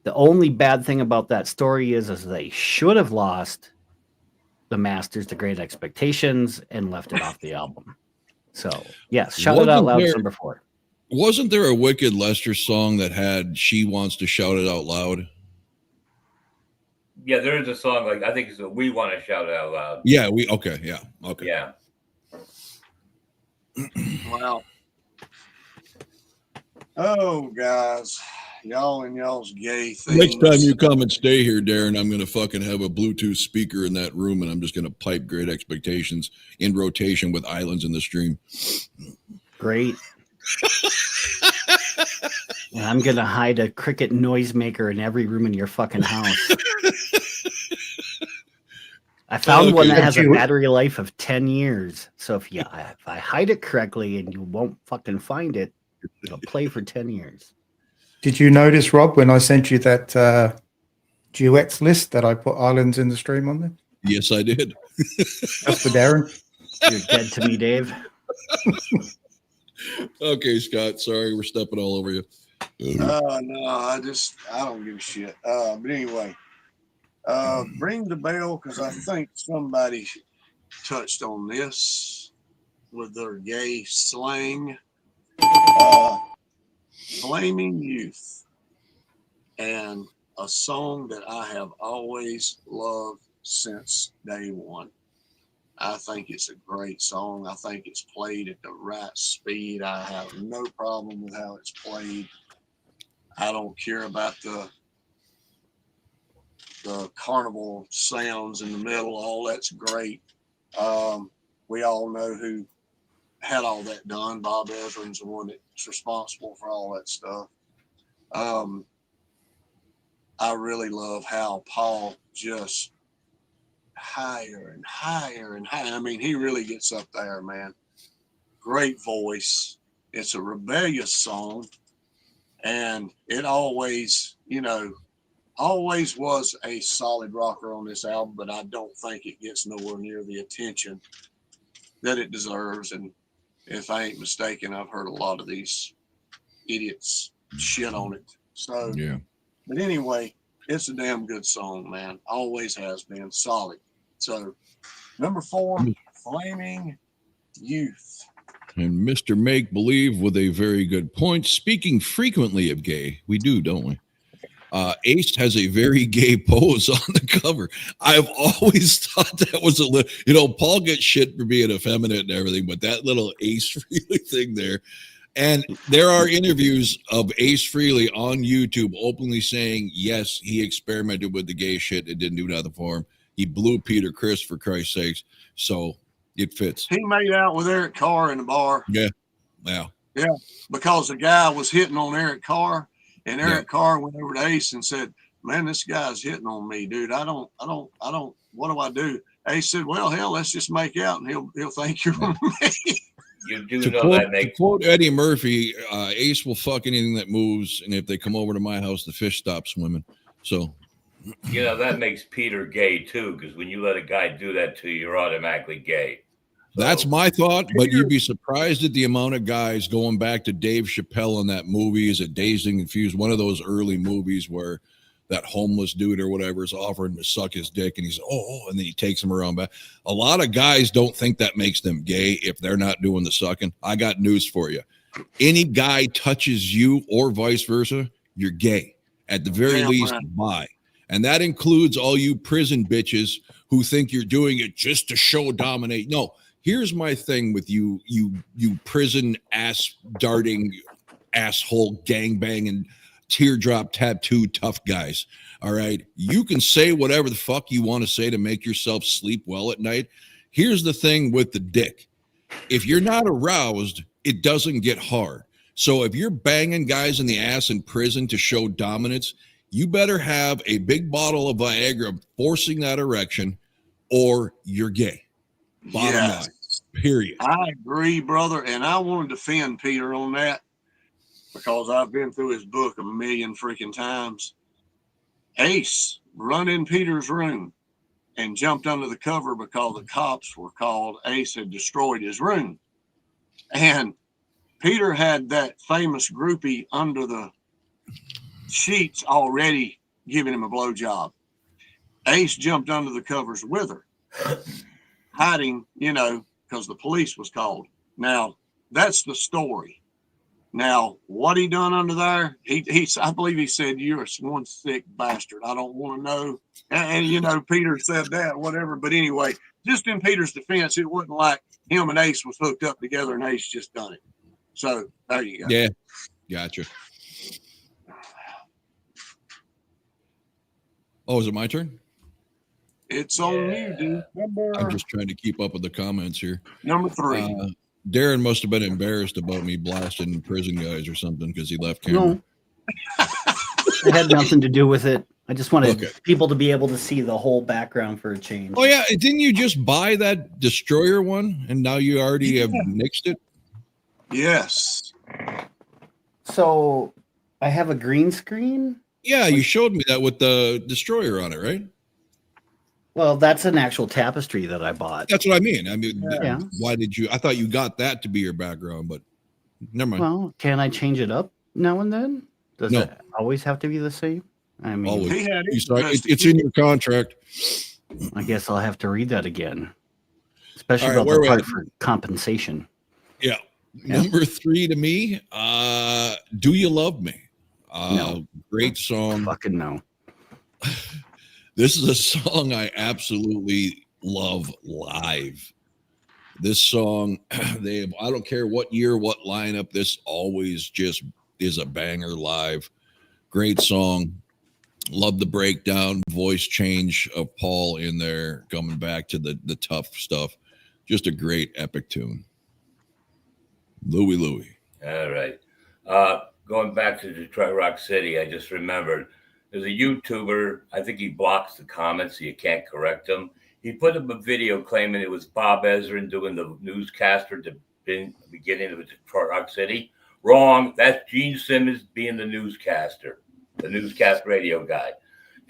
The only bad thing about that story is they should have lost the masters to Great Expectations and left it off the album. So, yes, Shout It Out Loud is number 4. Wasn't there a Wicked Lester song that had She Wants to Shout It Out Loud? Yeah, there is a song like, I think it's We Want to Shout It Out Loud. Yeah, okay. Yeah. Wow. Oh, guys. Y'all and y'all's gay things. Next time you come and stay here, Darren, I'm going to fucking have a Bluetooth speaker in that room, and I'm just going to pipe Great Expectations in rotation with Islands in the Stream. Great. And I'm going to hide a cricket noisemaker in every room in your fucking house. I found one that Okay. has a battery life of 10 years. So if I hide it correctly and you won't fucking find it, it'll play for 10 years. Did you notice, Rob, when I sent you that duets list that I put Islands in the Stream on there? Yes, I did. Just for Darren. You're dead to me, Dave. Okay, Scott. Sorry, we're stepping all over you. No, I don't give a shit. But anyway, ring the bell because I think somebody touched on this with their gay slang. Flaming Youth, and a song that I have always loved since day one. I think it's a great song. I think it's played at the right speed. I have no problem with how it's played. I don't care about the carnival sounds in the middle. All that's great. We all know who had all that done. Bob Ezrin's the one that's responsible for all that stuff. I really love how Paul just higher and higher and higher. I mean, he really gets up there, man. Great voice. It's a rebellious song. And it always, always was a solid rocker on this album, but I don't think it gets nowhere near the attention that it deserves. And if I ain't mistaken, I've heard a lot of these idiots shit on it. So, Yeah. But anyway, it's a damn good song, man. Always has been solid. So, number 4, Flaming Youth. And Mr. Make Believe with a very good point. Speaking frequently of gay, we do, don't we? Ace has a very gay pose on the cover. I've always thought that was a little, Paul gets shit for being effeminate and everything, but that little Ace Frehley thing there. And there are interviews of Ace Frehley on YouTube openly saying, yes, he experimented with the gay shit. It didn't do nothing for him. He blew Peter Criss, for Christ's sakes. So it fits. He made out with Eric Carr in the bar. Yeah. Yeah. Because the guy was hitting on Eric Carr. And Eric Carr went over to Ace and said, man, this guy's hitting on me, dude. I don't, what do I do? Ace said, well, hell, let's just make out and he'll think you're on me. You do know that makes. To quote Eddie Murphy, Ace will fuck anything that moves. And if they come over to my house, the fish stop swimming. So. That makes Peter gay too, because when you let a guy do that to you, you're automatically gay. So, that's my thought, but you'd be surprised at the amount of guys going back to Dave Chappelle in that movie. Is it Dazed and Confused? One of those early movies where that homeless dude or whatever is offering to suck his dick, and he's and then he takes him around back. A lot of guys don't think that makes them gay if they're not doing the sucking. I got news for you. Any guy touches you or vice versa, you're gay. At the very least, bye. And that includes all you prison bitches who think you're doing it just to show dominate. No. Here's my thing with you prison ass darting asshole gangbanging teardrop tattoo tough guys. All right. You can say whatever the fuck you want to say to make yourself sleep well at night. Here's the thing with the dick. If you're not aroused, it doesn't get hard. So if you're banging guys in the ass in prison to show dominance, you better have a big bottle of Viagra forcing that erection or you're gay. Bottom line. Period. I agree, brother. And I want to defend Peter on that because I've been through his book a million freaking times. Ace run in Peter's room and jumped under the cover because the cops were called. Ace had destroyed his room. And Peter had that famous groupie under the sheets already giving him a blowjob. Ace jumped under the covers with her, hiding, because the police was called. Now, that's the story. Now, what he done under there, I believe he said, you're one sick bastard. I don't want to know. And Peter said that, whatever. But anyway, just in Peter's defense, it wasn't like him and Ace was hooked up together and Ace just done it. So there you go. Yeah, gotcha. Oh, is it my turn? It's on you, dude. I'm just trying to keep up with the comments here. Number 3. Darren must have been embarrassed about me blasting prison guys or something because he left camera. No. It had nothing to do with it. I just wanted Okay. people to be able to see the whole background for a change. Oh yeah, didn't you just buy that Destroyer one, and now you already have nixed it? Yes. So I have a green screen. Yeah, you showed me that with the Destroyer on it, right? Well, that's an actual tapestry that I bought. That's what I mean. I mean, Yeah. why did you? I thought you got that to be your background, but never mind. Well, can I change it up now and then? Does No. it always have to be the same? I mean, Always. He had You it. saw it. It's in your contract. I guess I'll have to read that again, especially All right, about where the we part at? for compensation. Yeah. Yeah. Number 3 to me, Do You Love Me? No. Great song. Fucking no. This is a song I absolutely love live. This song, I don't care what year, what lineup, this always just is a banger live. Great song. Love the breakdown, voice change of Paul in there, coming back to the tough stuff. Just a great epic tune. Louie. All right. Going back to Detroit Rock City, I just remembered there's a YouTuber. I think he blocks the comments so you can't correct him. He put up a video claiming it was Bob Ezrin doing the newscaster to the beginning of Detroit Rock City. Wrong. That's Gene Simmons being the newscaster, the newscast radio guy.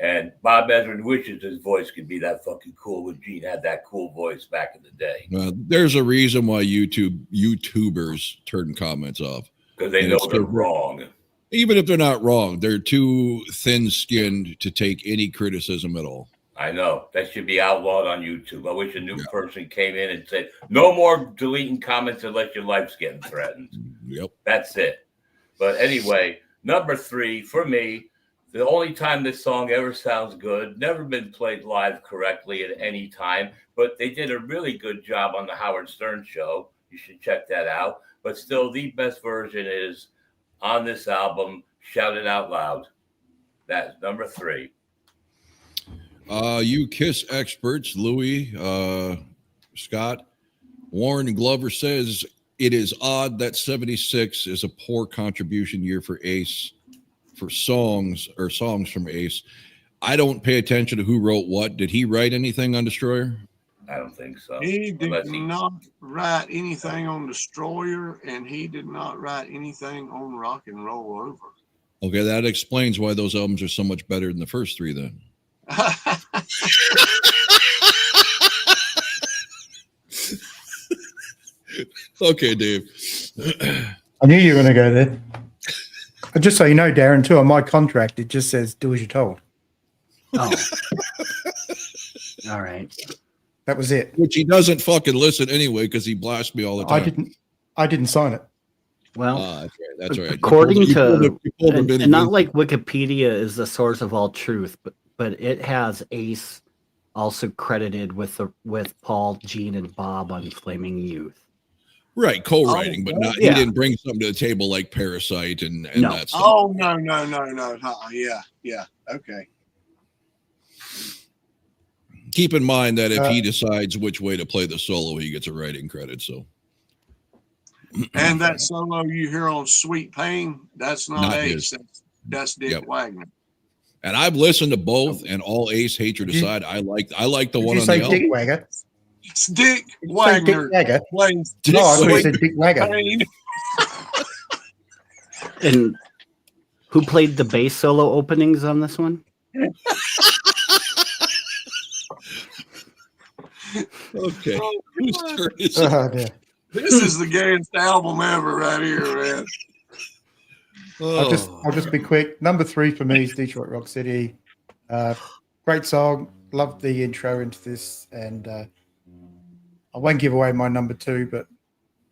And Bob Ezrin wishes his voice could be that fucking cool when Gene had that cool voice back in the day. There's a reason why YouTubers turn comments off. Because they know they're wrong. Even if they're not wrong, they're too thin-skinned to take any criticism at all. I know. That should be outlawed on YouTube. I wish a new person came in and said, no more deleting comments unless your life's getting threatened. Yep. That's it. But anyway, number 3, for me, the only time this song ever sounds good, never been played live correctly at any time, but they did a really good job on the Howard Stern show. You should check that out. But still, the best version is on this album, Shout It Out Loud. That's number 3. You Kiss experts, Louis, Scott, Warren Glover says it is odd that 76 is a poor contribution year for Ace for songs from Ace. I don't pay attention to who wrote what. Did he write anything on Destroyer? I don't think so. He did not write anything on Destroyer, and he did not write anything on Rock and Roll Over. Okay, that explains why those albums are so much better than the first 3 then. Okay, Dave. I knew you were going to go there. Just so you know, Darren, too, on my contract, it just says do as you're told. Oh. All right. That was it. Which he doesn't fucking listen anyway because he blasts me all the time. I didn't sign it. Well, that's right. According to, and not in. like Wikipedia is the source of all truth, but it has Ace also credited with Paul, Gene, and Bob on Flaming Youth. Right, co-writing, but not. Yeah. He didn't bring something to the table like Parasite and No. that stuff. Oh no. Yeah. Okay. Keep in mind that if he decides which way to play the solo, he gets a writing credit. So, And that solo you hear on Sweet Pain, that's not Ace. That's Dick Wagner. And I've listened to both, and all Ace hatred aside, I like the one on the the Dick album. Wagner? It's Dick Wagner. Plays No, I thought you said Sweet Dick Wagner. Pain. And who played the bass solo openings on this one? Okay. Whose turn is it? This is the gayest album ever right here, man. I'll just be quick. Number 3 for me is Detroit Rock City. Great song. Loved the intro into this, and I won't give away my number 2, but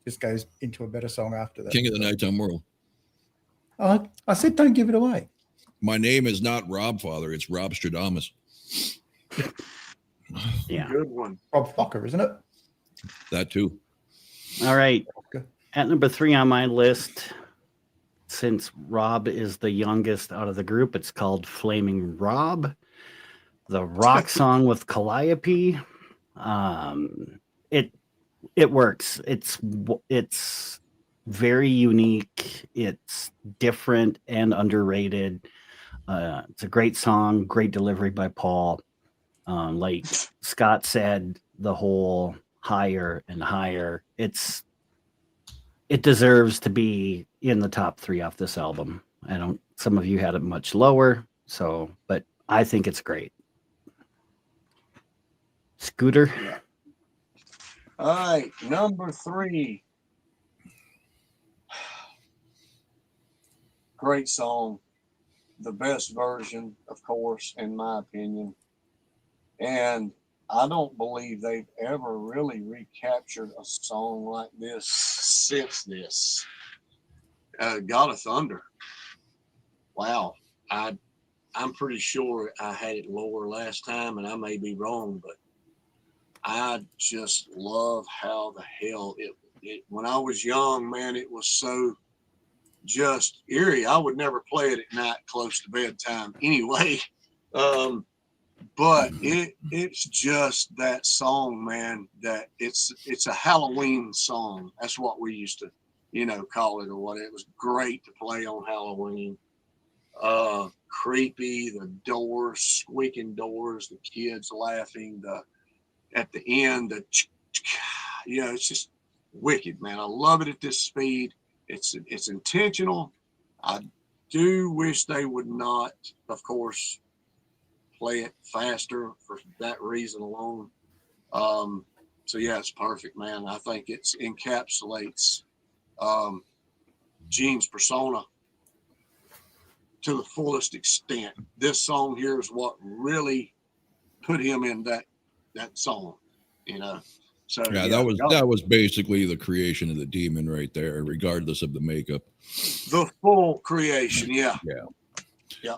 just goes into a better song after that. King of the Nighttime World. I said don't give it away. My name is not Rob Father, it's Rob Stradamus. Yeah. Good one. Rob Fokker, isn't it? That too. All right. At number 3 on my list, since Rob is the youngest out of the group, it's called Flaming Rob, the rock song with Calliope. It works. It's very unique. It's different and underrated. It's a great song, great delivery by Paul. Like Scott said, the whole higher and higher. It deserves to be in the top 3 off this album. Some of you had it much lower, but I think it's great. Scooter. All right, number 3. Great song. The best version, of course, in my opinion. And I don't believe they've ever really recaptured a song like this since this. God of Thunder. Wow. I'm pretty sure I had it lower last time, and I may be wrong, but I just love how the hell it when I was young, man, it was so just eerie. I would never play it at night close to bedtime anyway. But it's just that song, man, that it's a Halloween song. That's what we used to, call it or what. It was great to play on Halloween. Creepy, the doors, squeaking doors, the kids laughing, at the end, it's just wicked, man. I love it at this speed. It's intentional. I do wish they would not, of course, play it faster for that reason alone. So yeah, it's perfect, man. I think it encapsulates Gene's persona to the fullest extent. This song here is what really put him in that song, So yeah, that was basically the creation of the demon right there, regardless of the makeup. The full creation, yeah.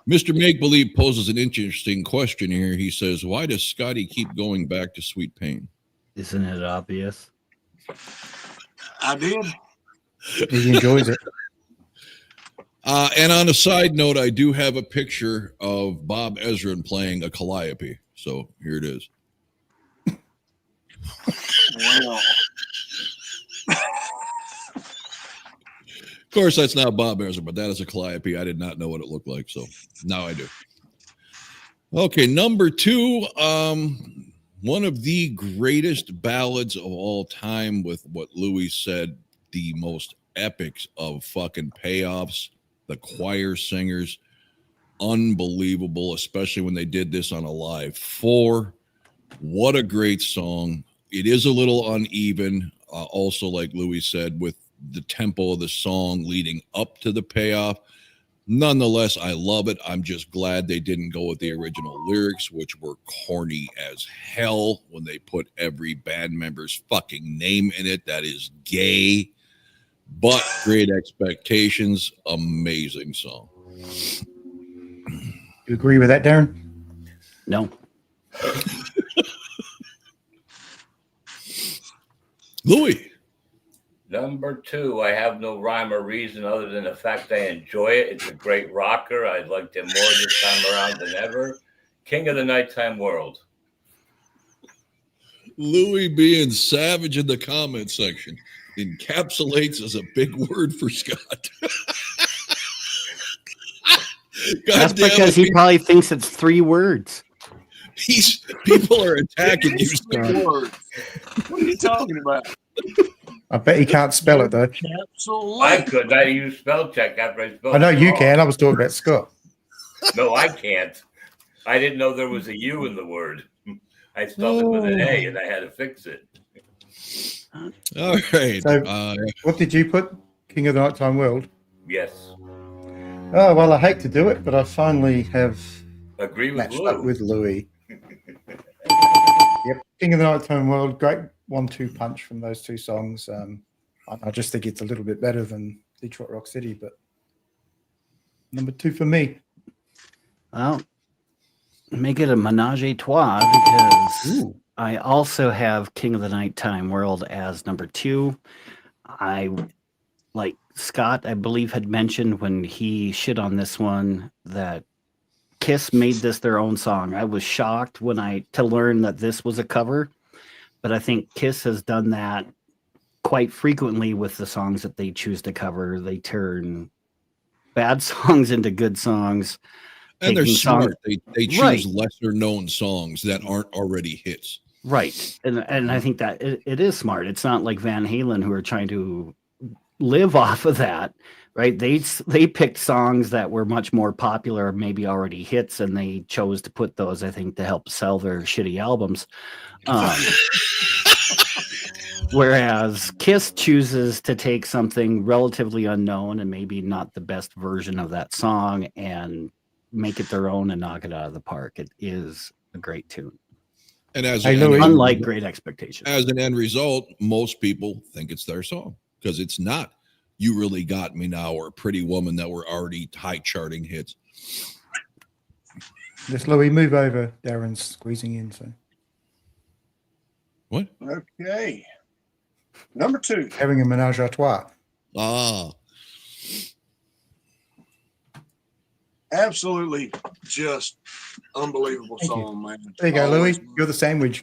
Mr. Make Believe poses an interesting question here. He says, "Why does Scotty keep going back to Sweet Pain?" Isn't it obvious? I did. He enjoys it. And on a side note, I do have a picture of Bob Ezrin playing a calliope. So here it is. Wow. Of course, that's not Bob Ezrin, but that is a calliope. I did not know what it looked like, so now I do. Okay, number 2, one of the greatest ballads of all time, with what Louis said, the most epics of fucking payoffs, the choir singers, unbelievable, especially when they did this on a live 4. What a great song. It is a little uneven, also, like Louis said, with the tempo of the song leading up to the payoff. Nonetheless, I love it. I'm just glad they didn't go with the original lyrics, which were corny as hell when they put every band member's fucking name in it. That is gay. But Great Expectations, amazing song. You agree with that, Darren? No. Louis. Number 2, I have no rhyme or reason other than the fact I enjoy it. It's a great rocker. I liked it more this time around than ever. King of the Nighttime World. Louis being savage in the comment section. Encapsulates is a big word for Scott. That's because he probably thinks it's 3 words. People are attacking you, Scott. What are you talking about? I bet he can't spell it, though. I could. I use spell check after I spelled it. I know you wrong. can. I was talking about Scott. No, I can't. I didn't know there was a U in the word. I spelled it with an A, and I had to fix it. All right. So, what did you put? King of the Nighttime World? Yes. Oh, well, I hate to do it, but I finally have Agree with matched Lou. up with Louis. Yep. King of the Nighttime World. Great 1-2 punch from those 2 songs. I just think it's a little bit better than Detroit Rock City, but number 2 for me. Well, make it a menage a trois because I also have King of the Nighttime World as number 2. I, like Scott, I believe, had mentioned when he shit on this one that Kiss made this their own song. I was shocked to learn that this was a cover, but I think Kiss has done that quite frequently with the songs that they choose to cover. They turn bad songs into good songs. And they're taking songs. smart. They choose Right. lesser known songs that aren't already hits. Right. And I think that it is smart. It's not like Van Halen who are trying to live off of that, right? They picked songs that were much more popular, maybe already hits, and they chose to put those, I think, to help sell their shitty albums. Whereas Kiss chooses to take something relatively unknown and maybe not the best version of that song and make it their own and knock it out of the park. It is a great tune. And as Hey, an Louis. end, Unlike Great Expectations. as an end result, most people think it's their song because it's not "You Really Got Me Now" or "Pretty Woman" that were already high charting hits. Just Louis, move over. Darren's squeezing in. So What? Okay. Number 2. having a menage a trois. Ah, Absolutely just unbelievable Thank you. song, man. There you go, Always. Louis. You're the sandwich.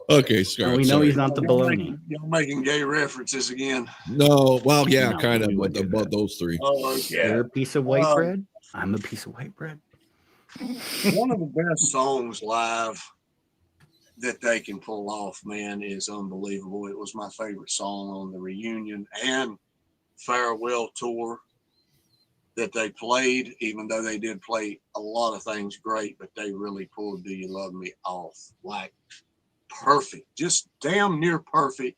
okay. Sorry. And we know sorry. he's not the baloney. Y'all making gay references again. No, well, yeah, No, kind of, we would but do about that. those three. Oh, okay. You're a piece of white Um, bread. I'm a piece of white bread. One of the best songs live that they can pull off, man, is unbelievable. It was my favorite song on the reunion and farewell tour that they played, even though they did play a lot of things great, but they really pulled "Do You Love Me" off like perfect, just damn near perfect.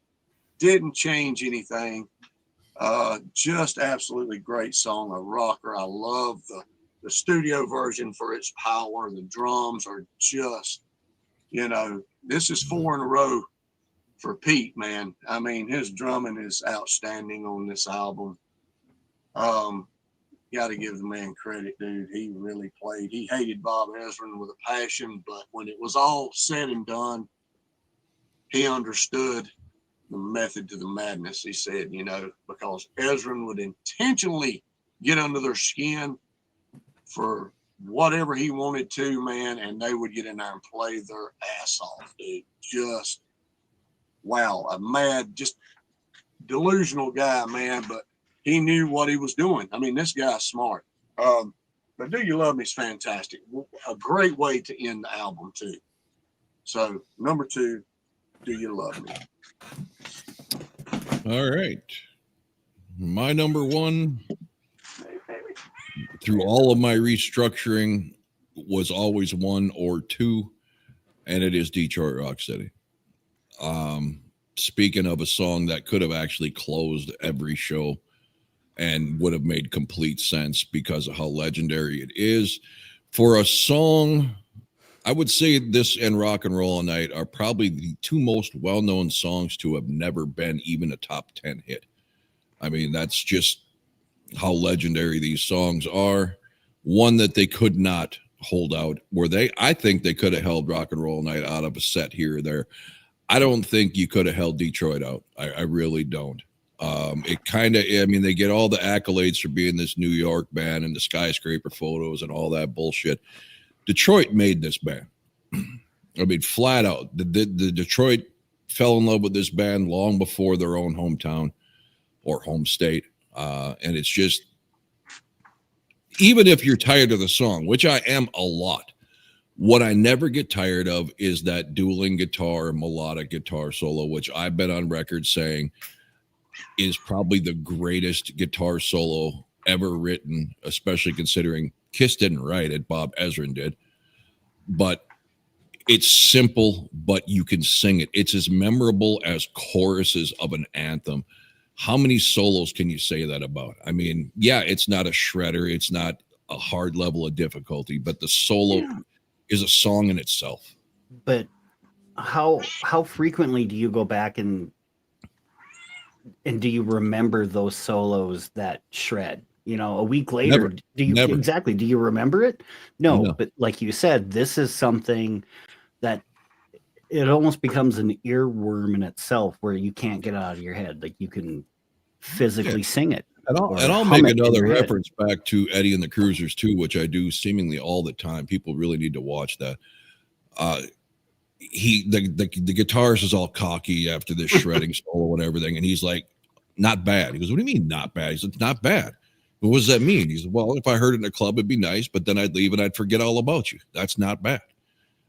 Didn't change anything. Just absolutely great song, a rocker. I love the studio version for its power. The drums are just, this is 4 in a row for Pete, man. I mean, his drumming is outstanding on this album. Got to give the man credit, dude. He really played. He hated Bob Ezrin with a passion, but when it was all said and done, he understood the method to the madness. He said, because Ezrin would intentionally get under their skin for whatever he wanted to, man, and they would get in there and play their ass off, dude. Just, wow, a mad, just delusional guy, man, but he knew what he was doing. I mean, this guy's smart. But "Do You Love Me" is fantastic. A great way to end the album, too. So, number 2, "Do You Love Me." All right. My number 1, through all of my restructuring, was always 1 or 2, and it is Detroit Rock City. Speaking of a song that could have actually closed every show and would have made complete sense because of how legendary it is. For a song, I would say this and Rock and Roll All Night are probably the 2 most well-known songs to have never been even a top 10 hit. I mean, that's just how legendary these songs are. One that they could not hold out, I think they could have held Rock and Roll All Night out of a set here or there. I don't think you could have held Detroit out. I really don't. They get all the accolades for being this New York band and the skyscraper photos and all that bullshit. Detroit made this band. I mean, flat out. The Detroit fell in love with this band long before their own hometown or home state. And it's just, even if you're tired of the song, which I am a lot, what I never get tired of is that dueling guitar, melodic guitar solo, which I've been on record saying is probably the greatest guitar solo ever written, especially considering Kiss didn't write it, Bob Ezrin did. But it's simple, but you can sing it. It's as memorable as choruses of an anthem. How many solos can you say that about? I mean, yeah, it's not a shredder. It's not a hard level of difficulty, but the solo is a song in itself. But how frequently do you go back and do you remember those solos that shred? A week later, Never. Exactly, do you remember it? No, but like you said, this is something that it almost becomes an earworm in itself where you can't get out of your head. Like you can physically sing it. And I'll make another reference back to Eddie and the Cruisers too, which I do seemingly all the time. People really need to watch that. The guitarist is all cocky after this shredding solo and everything, and he's like, not bad. He goes, what do you mean not bad? He said, it's not bad. But what does that mean? He said, well, if I heard it in a club, it'd be nice, but then I'd leave and I'd forget all about you. That's not bad.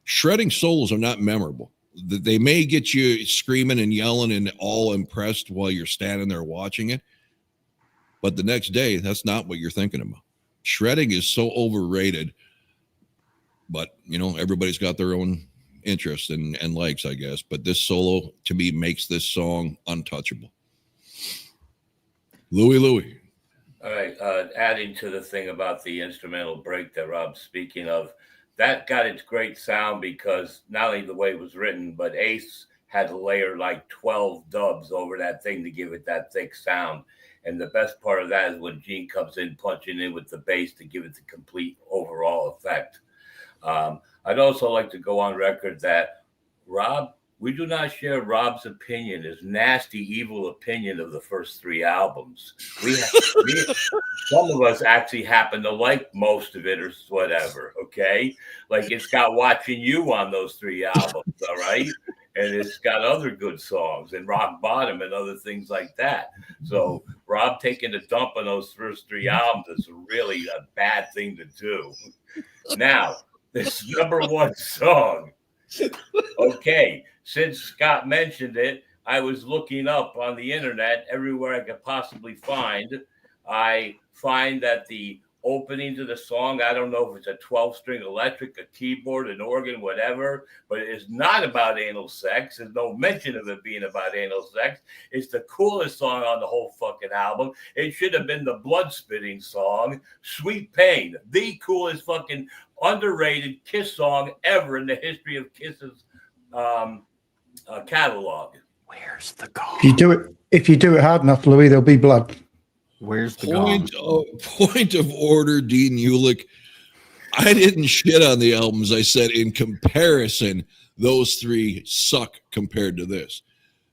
Shredding solos are not memorable. They may get you screaming and yelling and all impressed while you're standing there watching it. But the next day, that's not what you're thinking about. Shredding is so overrated. But, you know, everybody's got their own interests and likes, I guess. But this solo, to me, makes this song untouchable. Louie. All right. Adding to the thing about the instrumental break that Rob's speaking of, that got its great sound because not only the way it was written, but Ace had to layer like 12 dubs over that thing to give it that thick sound. And the best part of that is when Gene comes in punching in with the bass to give it the complete overall effect. I'd also like to go on record that we do not share Rob's opinion, his nasty, evil opinion of the first three albums. Some of us actually happen to like most of it or whatever, okay? Like it's got Watching You on those three albums, all right? And it's got other good songs and Rock Bottom and other things like that. So Rob taking a dump on those first three albums is really a bad thing to do. Now, this number one song. Okay, since Scott mentioned it, I was looking up on the internet everywhere I could possibly find. I find that the opening to the song, I don't know if it's a 12-string electric, a keyboard, an organ, whatever, but it is not about anal sex. There's no mention of it being about anal sex. It's the coolest song on the whole fucking album. It should have been the blood-spitting song, Sweet Pain, the coolest fucking underrated Kiss song ever in the history of Kiss's catalog. Where's the gong? If you do it hard enough, Louis, there'll be blood. Where's the gong? Point of order, Dean Ulick. I didn't shit on the albums. I said in comparison, those three suck compared to this.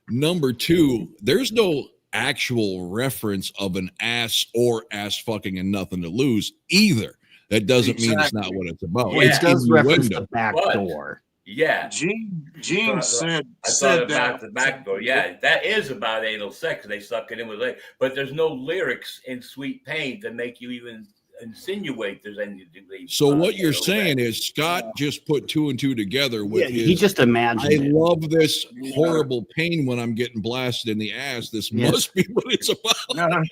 Number two, there's no actual reference of an ass or ass fucking and nothing to lose either. That doesn't mean it's not what it's about. Yeah. It's It does reference the back But- door. Yeah. Gene said about that. the back door. Yeah, that is about anal sex. They suck it in with it, but there's no lyrics in Sweet Pain to make you even insinuate there's anything. So what you're saying is Scott just put two and two together with his. He just imagined I it. love this horrible pain when I'm getting blasted in the ass. This must be what it's about.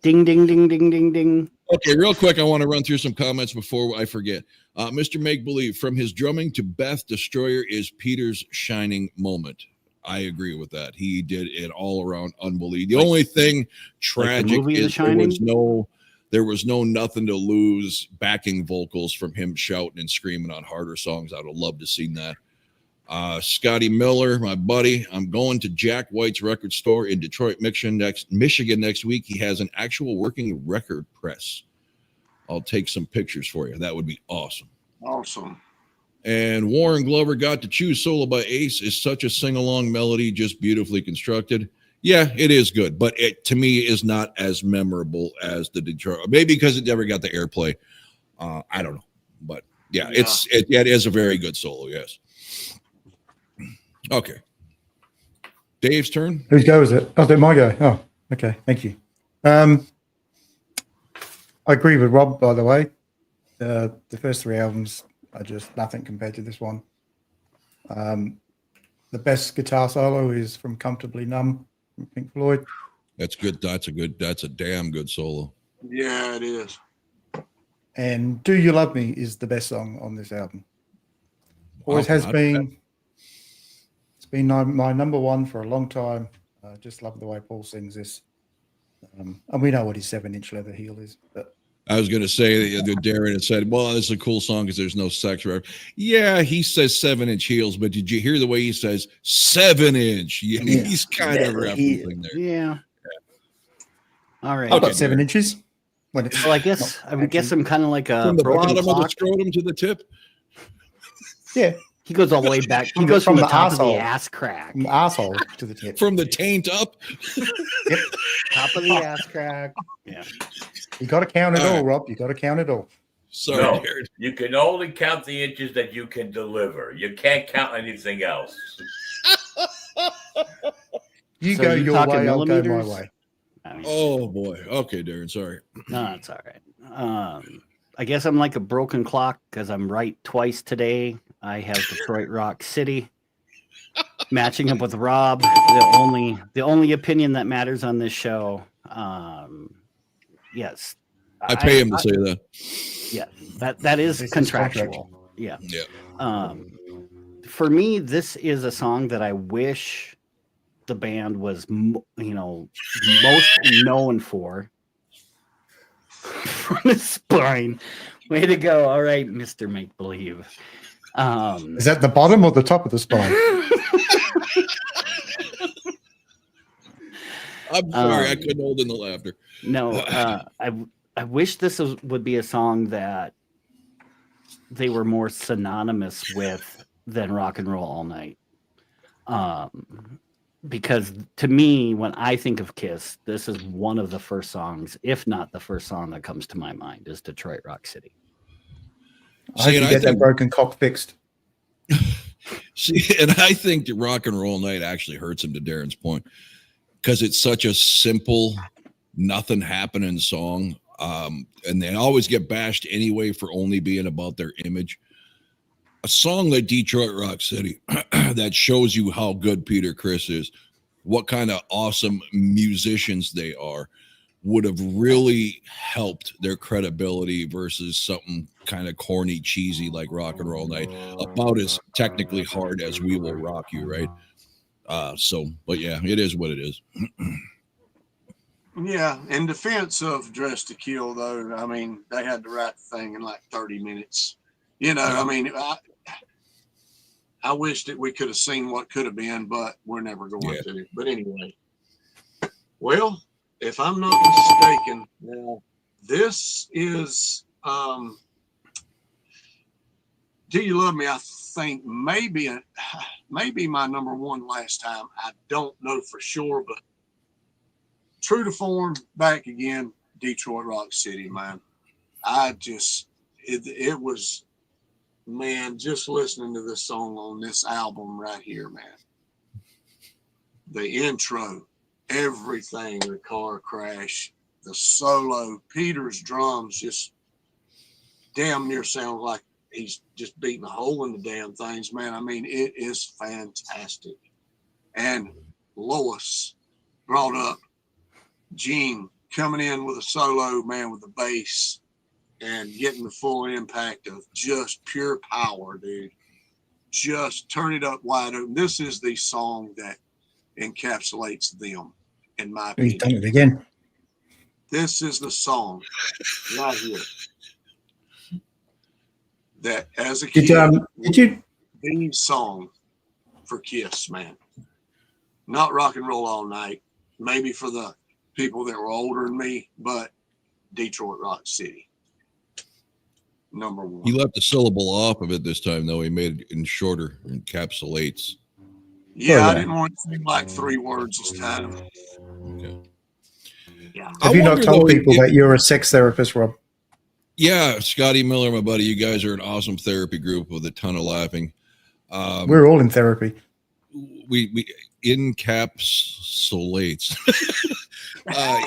Ding, ding, ding, ding, ding, ding. Okay, real quick, I want to run through some comments before I forget. Mr. Make Believe, from his drumming to Beth, Destroyer is Peter's shining moment. I agree with that. He did it all around unbelievable. The only thing tragic movie The is Shining? there was no nothing to lose backing vocals from him shouting and screaming on harder songs. I would have loved to seen that. Scotty Miller, my buddy, I'm going to Jack White's record store in Detroit, Michigan next week. He has an actual working record press. I'll take some pictures for you. That would be awesome. Awesome. And Warren Glover Got to Choose solo by Ace is such a sing-along melody, just beautifully constructed. Yeah, it is good, but it to me is not as memorable as the Detroit. Maybe because it never got the airplay. I don't know, but yeah, it is a very good solo. Yes. Okay. Dave's turn. Whose go is it? Oh, it's my go. Oh, okay. Thank you. I agree with Rob, by the way. The first three albums are just nothing compared to this one. The best guitar solo is from Comfortably Numb from Pink Floyd. That's good. That's a damn good solo. Yeah, it is. And Do You Love Me is the best song on this album. Always has been. It's been my number one for a long time. I just love the way Paul sings this. And we know what his 7-inch leather heel is. But I was going to say that Darren had said, well, this is a cool song because there's no sex reference. Yeah, he says 7-inch heels, but did you hear the way he says 7-inch? Yeah, he's kind of referencing there. Yeah. All right. I've got 7 inches. Well, I guess I'm kind of like a From the broken bottom clock. of the scrotum to the tip. Yeah. He goes all the way back. He goes from the top of the asshole. ass crack. From the asshole to the tip. From the taint up. Yep. Top of the ass crack. Yeah. You got to count it all, Rob. You got to count it all. Sorry, No, Darren. you can only count the inches that you can deliver. You can't count anything else. You So go you your talking way, I'll go my millimeters? way. I mean, Oh boy. Okay, Darren. Sorry. no, it's all right. I guess I'm like a broken clock because I'm right twice today. I have Detroit Rock City matching up with Rob. The only opinion that matters on this show. Yes, I pay him to say that. Yeah, that is This is contractual. Yeah. Yeah. For me, this is a song that I wish the band was, most known for. From his spine. Way to go. All right, Mr. Make Believe. Is that the bottom or the top of the spine? I'm sorry, I couldn't hold in the laughter. No, I wish this would be a song that they were more synonymous with than Rock and Roll All Night. Because to me, when I think of Kiss, this is one of the first songs, if not the first song that comes to my mind, is Detroit Rock City. I hope you get that broken cock fixed. See, and I think that Rock and Roll Night actually hurts him, to Darren's point, because it's such a simple, nothing happening song. And they always get bashed anyway for only being about their image. A song like Detroit Rock City that shows you how good Peter Criss is, what kind of awesome musicians they are, would have really helped their credibility versus something kind of corny, cheesy like Rock and Roll Night, about as technically hard as We Will Rock You, right? But yeah, it is what it is. Yeah, in defense of Dress to Kill, though, I mean, they had to write the thing in like 30 minutes. I mean, I wish that we could have seen what could have been, but we're never going to. But anyway, well, if I'm not mistaken, now this is Do You Love Me? I think maybe my number one last time. I don't know for sure, but true to form, back again, Detroit Rock City, man. It was, man, just listening to this song on this album right here, man. The intro, everything, the car crash, the solo, Peter's drums just damn near sound like he's just beating a hole in the damn things, man. I mean, it is fantastic. And Lois brought up Gene coming in with a solo, man, with the bass and getting the full impact of just pure power, dude. Just turn it up wide open. This is the song that encapsulates them, in my opinion. He's done it again. This is the song right here that, as a kid, the song for Kiss, man. Not Rock and Roll All Night, maybe for the people that were older than me, but Detroit Rock City. Number one. He left the syllable off of it this time, though. He made it in shorter, encapsulates. Yeah, I didn't want to seem like 3 words this time. Okay. Yeah. Have you not told people that you're a sex therapist, Rob? Yeah, Scotty Miller, my buddy, you guys are an awesome therapy group with a ton of laughing. We're all in therapy. We encapsulates.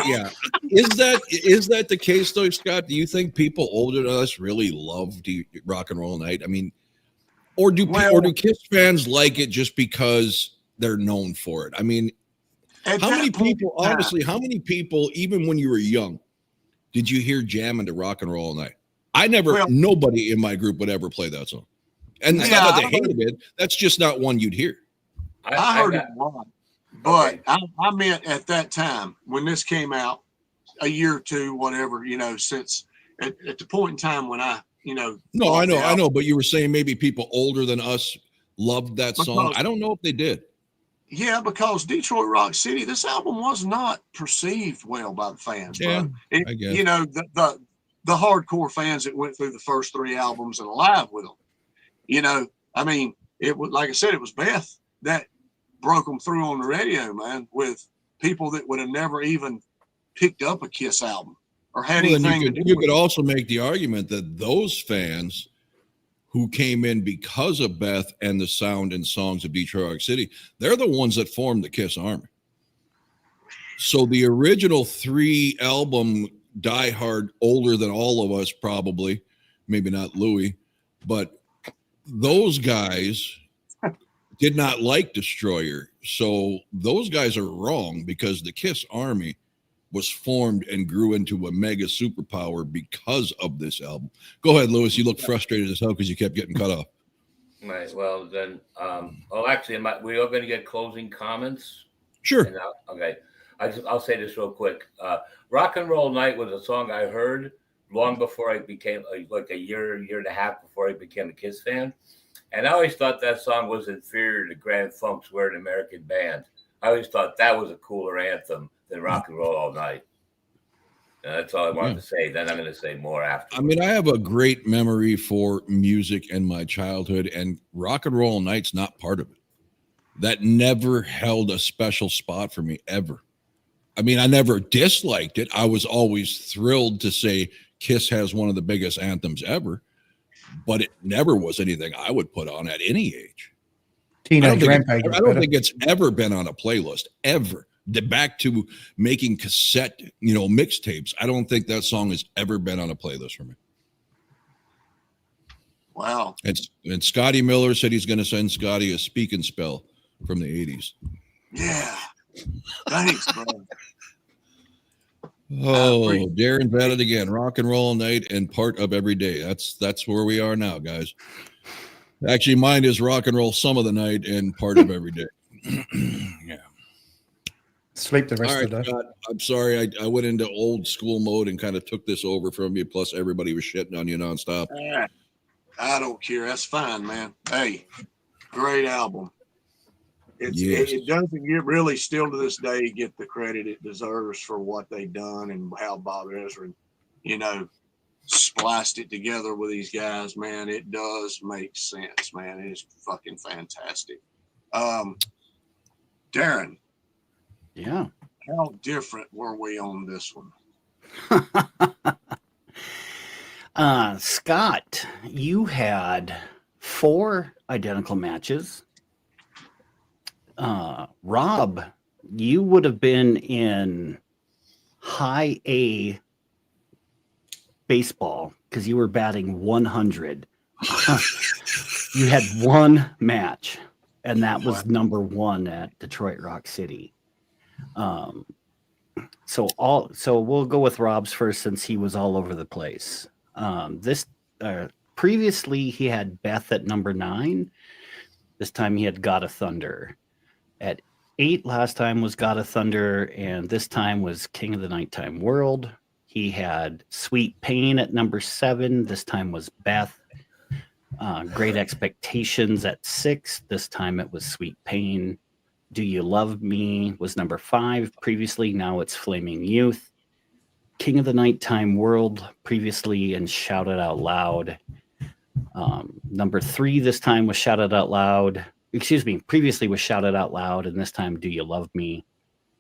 Yeah. Is that the case though, Scott? Do you think people older than us really love Rock and Roll Night? I mean, or do Kiss fans like it just because they're known for it? I mean, how many people, even when you were young, did you hear jamming to Rock and Roll Night? Nobody in my group would ever play that song. And it's not that they hated it. That's just not one you'd hear. I heard it a lot, but I meant at that time when this came out, a year or two, whatever, since at the point in time when I know, but you were saying maybe people older than us loved that song. I don't know if they did. Yeah, because Detroit Rock City, this album was not perceived well by the fans. Yeah, I guess. The hardcore fans that went through the first 3 albums and alive with them. I mean, it was, like I said, it was Beth that broke them through on the radio, man, with people that would have never even picked up a Kiss album or had anything to do with it. You could also make the argument that those fans who came in because of Beth and the sound and songs of Detroit Rock City, they're the ones that formed the Kiss Army. So the original 3 album, Die Hard, older than all of us probably, maybe not Louis, but those guys did not like Destroyer. So those guys are wrong because the Kiss Army was formed and grew into a mega superpower because of this album. Go ahead, Louis. You look frustrated as hell because you kept getting cut off. Right. Well, then, actually, we are going to get closing comments. Sure. Okay. I'll say this real quick. Rock and Roll Night was a song I heard long before I became, like a year and a half before I became a Kiss fan. And I always thought that song was inferior to Grand Funk's We're an American Band. I always thought that was a cooler anthem than Rock and Roll All Night. And that's all I wanted to say. Then I'm going to say more after. I mean, I have a great memory for music in my childhood, and Rock and Roll All Night's not part of it. That never held a special spot for me ever. I mean, I never disliked it. I was always thrilled to say Kiss has one of the biggest anthems ever, but it never was anything I would put on at any age. Teenage Rampage. I don't think it's ever been on a playlist, ever. Back to making cassette, mixtapes. I don't think that song has ever been on a playlist for me. Wow. And Scotty Miller said he's going to send Scotty a speak and spell from the 80s. Yeah. Thanks, bro. Oh, Darren vetted again. Rock and Roll Night and part of every day. That's where we are now, guys. Actually, mine is Rock and Roll some of the night and part of every day. Yeah. Sleep the rest of the day. Scott, I'm sorry. I went into old school mode and kind of took this over from you. Plus, everybody was shitting on you nonstop. I don't care. That's fine, man. Hey, great album. It doesn't get really still to this day get the credit it deserves for what they've done and how Bob Ezrin, spliced it together with these guys, man. It does make sense, man. It is fucking fantastic. Darren. Yeah. How different were we on this one? Scott, you had 4 identical matches. Rob, you would have been in high A baseball because you were batting 100. You had 1 match, and that was number 1 at Detroit Rock City. So we'll go with Rob's first since he was all over the place. Previously he had Beth at number 9. This time he had God of Thunder. At 8 last time was God of Thunder, and this time was King of the Nighttime World. He had Sweet Pain at number 7. This time was Beth. Great Expectations at 6. This time it was Sweet Pain. Do You Love Me was number 5 previously. Now it's Flaming Youth. King of the Nighttime World previously and Shout It Out Loud. Number 3 this time was Shout It Out Loud. Previously was Shout It Out Loud, and this time Do You Love Me.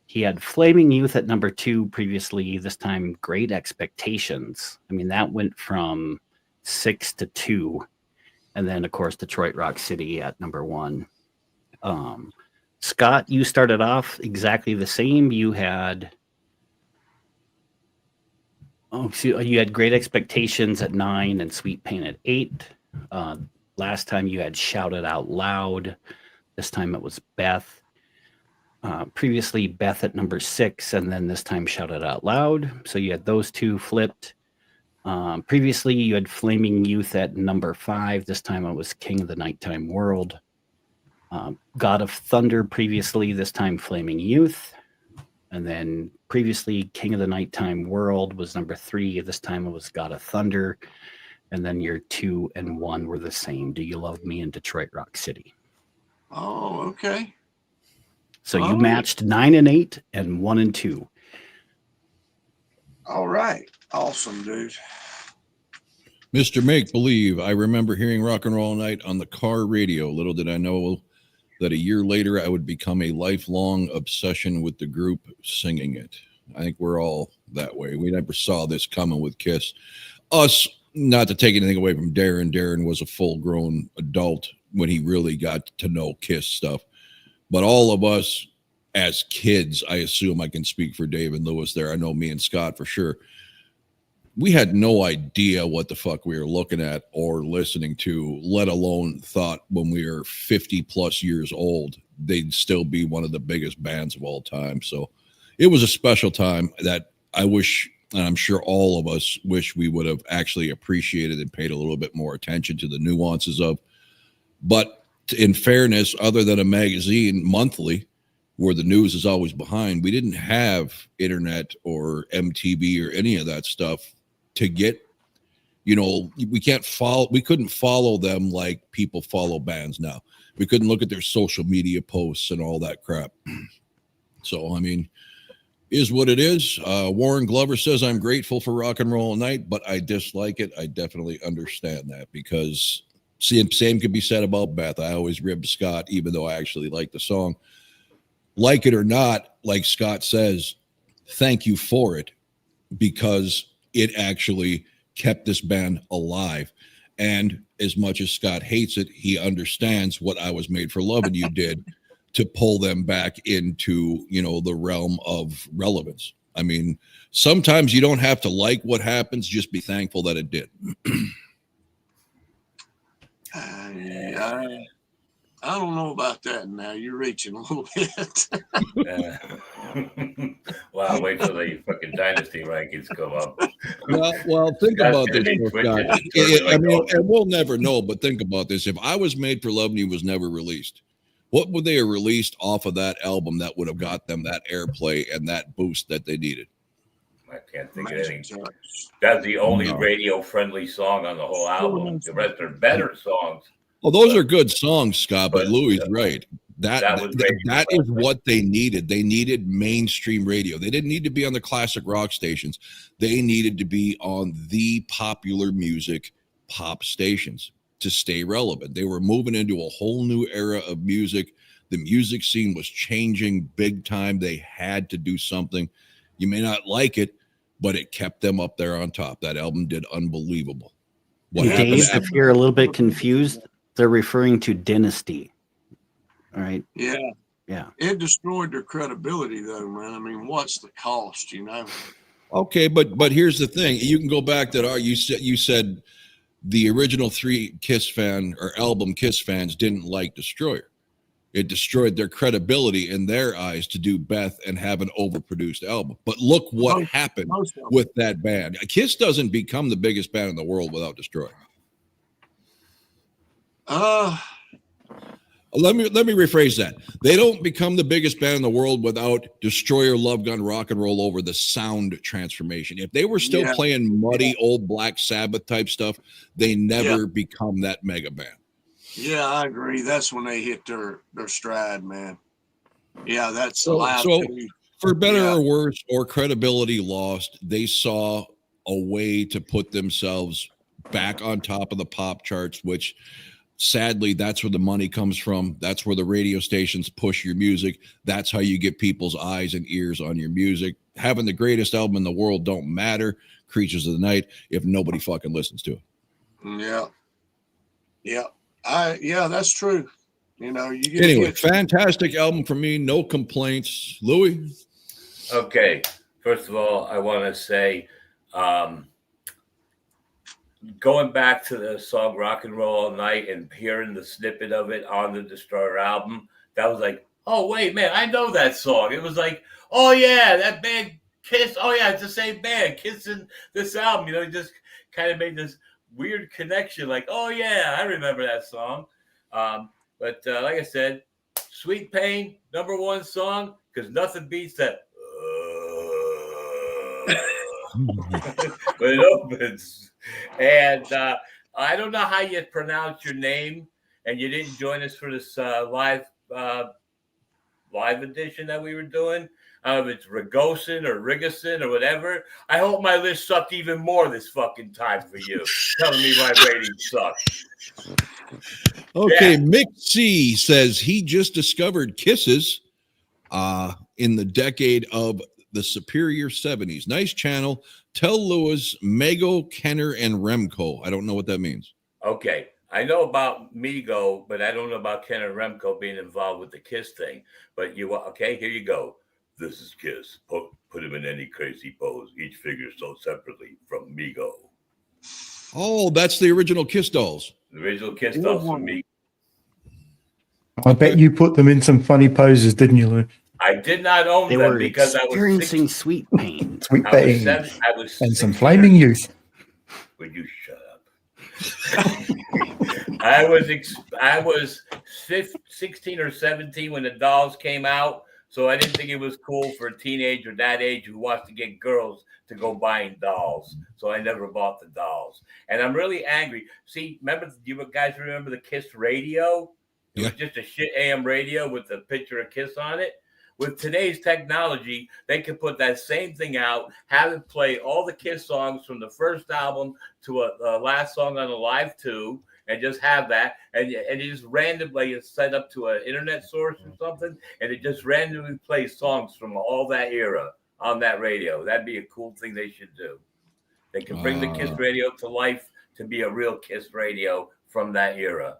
He had Flaming Youth at number 2 previously. This time Great Expectations. I mean, that went from 6 to 2. And then, of course, Detroit Rock City at number 1. Scott, you started off exactly the same. You had Great Expectations at 9 and Sweet Pain at 8. Last time you had Shout It Out Loud. This time it was Beth. Previously Beth at number 6, and then this time Shout It Out Loud. So you had those 2 flipped. Previously you had Flaming Youth at number 5. This time it was King of the Nighttime World. God of Thunder previously, this time Flaming Youth. And then previously King of the Nighttime World was number 3. This time it was God of Thunder. And then your 2 and 1 were the same. Do You Love Me in Detroit Rock City? Oh, okay. So you matched 9 and 8 and 1 and 2. All right. Awesome, dude. Mr. Make Believe, I remember hearing Rock and Roll Night on the car radio. Little did I know that a year later I would become a lifelong obsession with the group singing it. I think we're all that way. We never saw this coming with Kiss. Us, not to take anything away from Darren. Darren was a full-grown adult when he really got to know Kiss stuff. But all of us as kids, I assume I can speak for Dave and Lewis there. I know me and Scott for sure. We had no idea what the fuck we were looking at or listening to, let alone thought when we were 50 plus years old, they'd still be one of the biggest bands of all time. So it was a special time that I wish, and I'm sure all of us wish we would have actually appreciated and paid a little bit more attention to the nuances of. But in fairness, other than a magazine monthly, where the news is always behind, we didn't have internet or MTV or any of that stuff to get, we couldn't follow them like people follow bands now. We couldn't look at their social media posts and all that crap. So, I mean, is what it is. Warren Glover says, I'm grateful for rock and roll night, but I dislike it. I definitely understand that, because same could be said about Beth. I always ribbed Scott, even though I actually like the song. Like it or not, like Scott says, thank you for it, because it actually kept this band alive. And as much as Scott hates it, he understands what I Was Made for Loving You did to pull them back into, the realm of relevance. I mean, sometimes you don't have to like what happens, just be thankful that it did. I don't know about that now. You're reaching a little bit. Wow, wait till the fucking dynasty rankings come up. Well, think about this, Scott. I mean, and we'll never know, but think about this. If I Was Made for Loving You was never released, what would they have released off of that album that would have got them that airplay and that boost that they needed? I can't think of anything. That's the only radio-friendly song on the whole album. The rest are better songs. Well, those are good songs, Scott, but Louis is right. That is what they needed. They needed mainstream radio. They didn't need to be on the classic rock stations. They needed to be on the popular music pop stations to stay relevant. They were moving into a whole new era of music. The music scene was changing big time. They had to do something. You may not like it, but it kept them up there on top. That album did unbelievable. Dave, if you're a little bit confused, they're referring to Dynasty. All right. Yeah. It destroyed their credibility, though, man. I mean, what's the cost, Okay, but here's the thing. You can go back that you said the original 3 Kiss fan or album Kiss fans didn't like Destroyer. It destroyed their credibility in their eyes to do Beth and have an overproduced album. But look what happened with that band. Kiss doesn't become the biggest band in the world without Destroyer. Let me rephrase that. They don't become the biggest band in the world without Destroyer, Love Gun, Rock and Roll Over, the sound transformation. If they were still playing muddy old Black Sabbath type stuff, they never become that mega band. Yeah, I agree. That's when they hit their stride, man. Yeah, that's so for better or worse, or credibility lost, they saw a way to put themselves back on top of the pop charts, which sadly, that's where the money comes from. That's where the radio stations push your music. That's how you get people's eyes and ears on your music. Having the greatest album in the world don't matter, Creatures of the Night, if nobody fucking listens to it. Yeah, that's true. Anyway, fantastic album for me. No complaints. Louis? Okay. First of all, I want to say, going back to the song Rock and Roll All Night and hearing the snippet of it on the Destroyer album, that was like, oh, wait, man, I know that song. It was like, oh, yeah, that band Kiss. Oh, yeah, it's the same band. Kiss in this album. It just kind of made this weird connection. Like, oh, yeah, I remember that song. But like I said, Sweet Pain, #1 song, because nothing beats that. When it opens. And I don't know how you pronounce your name, and you didn't join us for this live edition that we were doing. If it's Rigosin or Rigosin or whatever. I hope my list sucked even more this fucking time for you, telling me my ratings suck. Okay, Mick C says he just discovered Kisses in the decade of the Superior 70s. Nice channel. Tell Lewis, Mago, Kenner, and Remco. I don't know what that means. Okay. I know about Migo, but I don't know about Ken and Remco being involved with the Kiss thing. But okay? Here you go. This is Kiss. Put him in any crazy pose. Each figure sold separately from Migo. Oh, that's the original Kiss dolls. The original Kiss dolls from Migo. I bet you put them in some funny poses, didn't you, Lou? I did not own They them were because I was experiencing sweet pain. Sweet I was pain. I was And some 16 flaming youth. Would you shut up? I was 16 or 17 when the dolls came out, so I didn't think it was cool for a teenager that age who wants to get girls to go buying dolls. So I never bought the dolls, and I'm really angry. See, do you guys remember the Kiss radio? It was just a shit AM radio with a picture of Kiss on it. With today's technology, they can put that same thing out, have it play all the Kiss songs from the first album to the last song on the Live 2, and just have that. And you just randomly set up to an internet source or something, and it just randomly plays songs from all that era on that radio. That'd be a cool thing they should do. They can bring the Kiss radio to life to be a real Kiss radio from that era.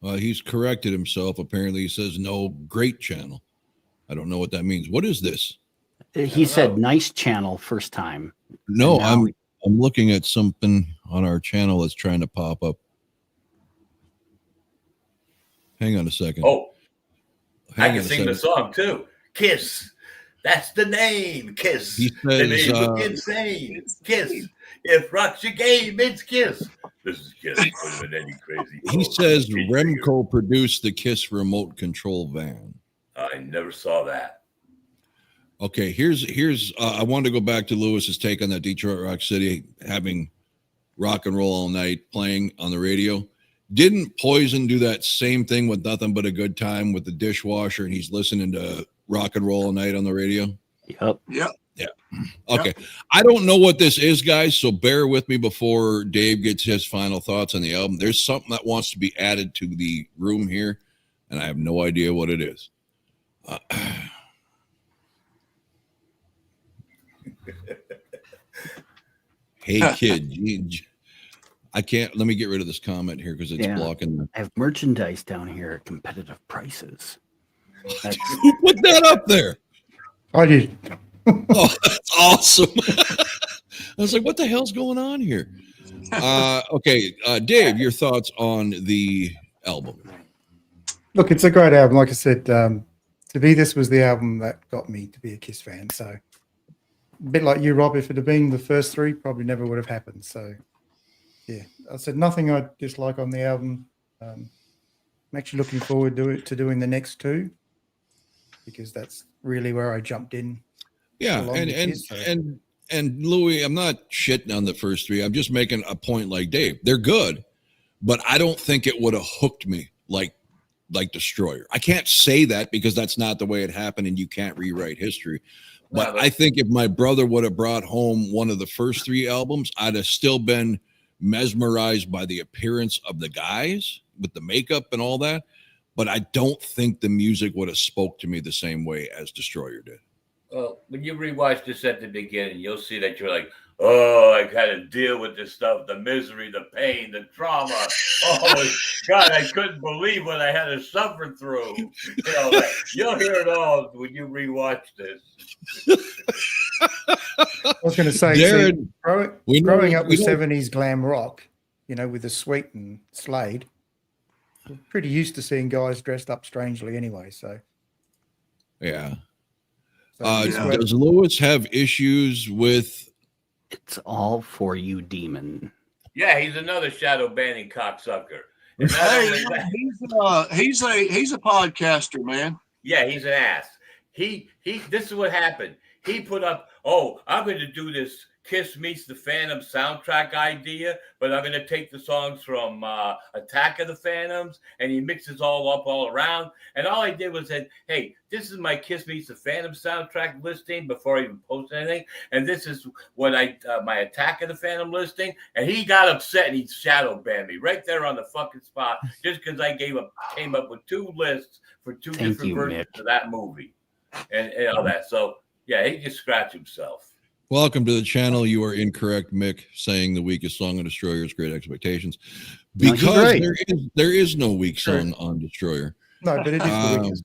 He's corrected himself. Apparently, he says no great channel. I don't know what that means. What is this? He said nice channel first time. No, I'm looking at something on our channel that's trying to pop up. Hang on a second. Oh, I can sing the song too. Kiss. That's the name. Kiss. He The says, name look insane. Kiss. If rock's your game, it's Kiss. This is Kiss. Put him in any crazy he pose. says Remco produced the Kiss remote control van. I never saw that. Okay, here's I wanted to go back to Lewis's take on that Detroit Rock City having rock and roll all night playing on the radio. Didn't Poison do that same thing with Nothing But a Good Time with the dishwasher and he's listening to rock and roll all night on the radio? Yep. Yeah. Yeah. Okay. I don't know what this is, guys, so bear with me before Dave gets his final thoughts on the album. There's something that wants to be added to the room here, and I have no idea what it is. Hey, kid. I can't. Let me get rid of this comment here because it's blocking. I have merchandise down here at competitive prices. Who put that up there? I did. Oh, that's awesome. I was like, what the hell's going on here? Okay, Dave, your thoughts on the album? Look, it's a great album. Like I said, to me, this was the album that got me to be a Kiss fan. So, a bit like you, Rob, if it had been the first three, probably never would have happened. So, yeah, I said nothing I dislike on the album. I'm actually looking forward to doing the next two because that's really where I jumped in. Yeah, and Louis, I'm not shitting on the first three. I'm just making a point like Dave. They're good, but I don't think it would have hooked me like Destroyer. I can't say that because that's not the way it happened and you can't rewrite history. But I think if my brother would have brought home one of the first three albums, I'd have still been mesmerized by the appearance of the guys with the makeup and all that. But I don't think the music would have spoke to me the same way as Destroyer did. Well, when you rewatch this at the beginning, you'll see that you're like, oh, I got to deal with this stuff, the misery, the pain, the trauma. Oh, God, I couldn't believe what I had to suffer through. You'll hear it all when you rewatch this. I was going to say, Darren, growing up with 70s glam rock, with the Sweet and Slade, we're pretty used to seeing guys dressed up strangely anyway. So, yeah. Does Lewis have issues with? It's all for you, demon. Yeah, he's another shadow banning cocksucker. Hey, he's a podcaster, man. Yeah, he's an ass. He. This is what happened. He put up, I'm going to do this Kiss Meets the Phantom soundtrack idea, but I'm going to take the songs from Attack of the Phantoms, and he mixes all up all around. And all I did was said, hey, this is my Kiss Meets the Phantom soundtrack listing before I even posted anything. And this is what my Attack of the Phantom listing. And he got upset and he shadow banned me right there on the fucking spot just because I came up with two lists for two different versions of that movie and all that. So, yeah, he just scratched himself. Welcome to the channel. You are incorrect, Mick, saying the weakest song on Destroyer is Great Expectations. No, he's Because right. there is no weak song on Destroyer. No, but it is the weakest.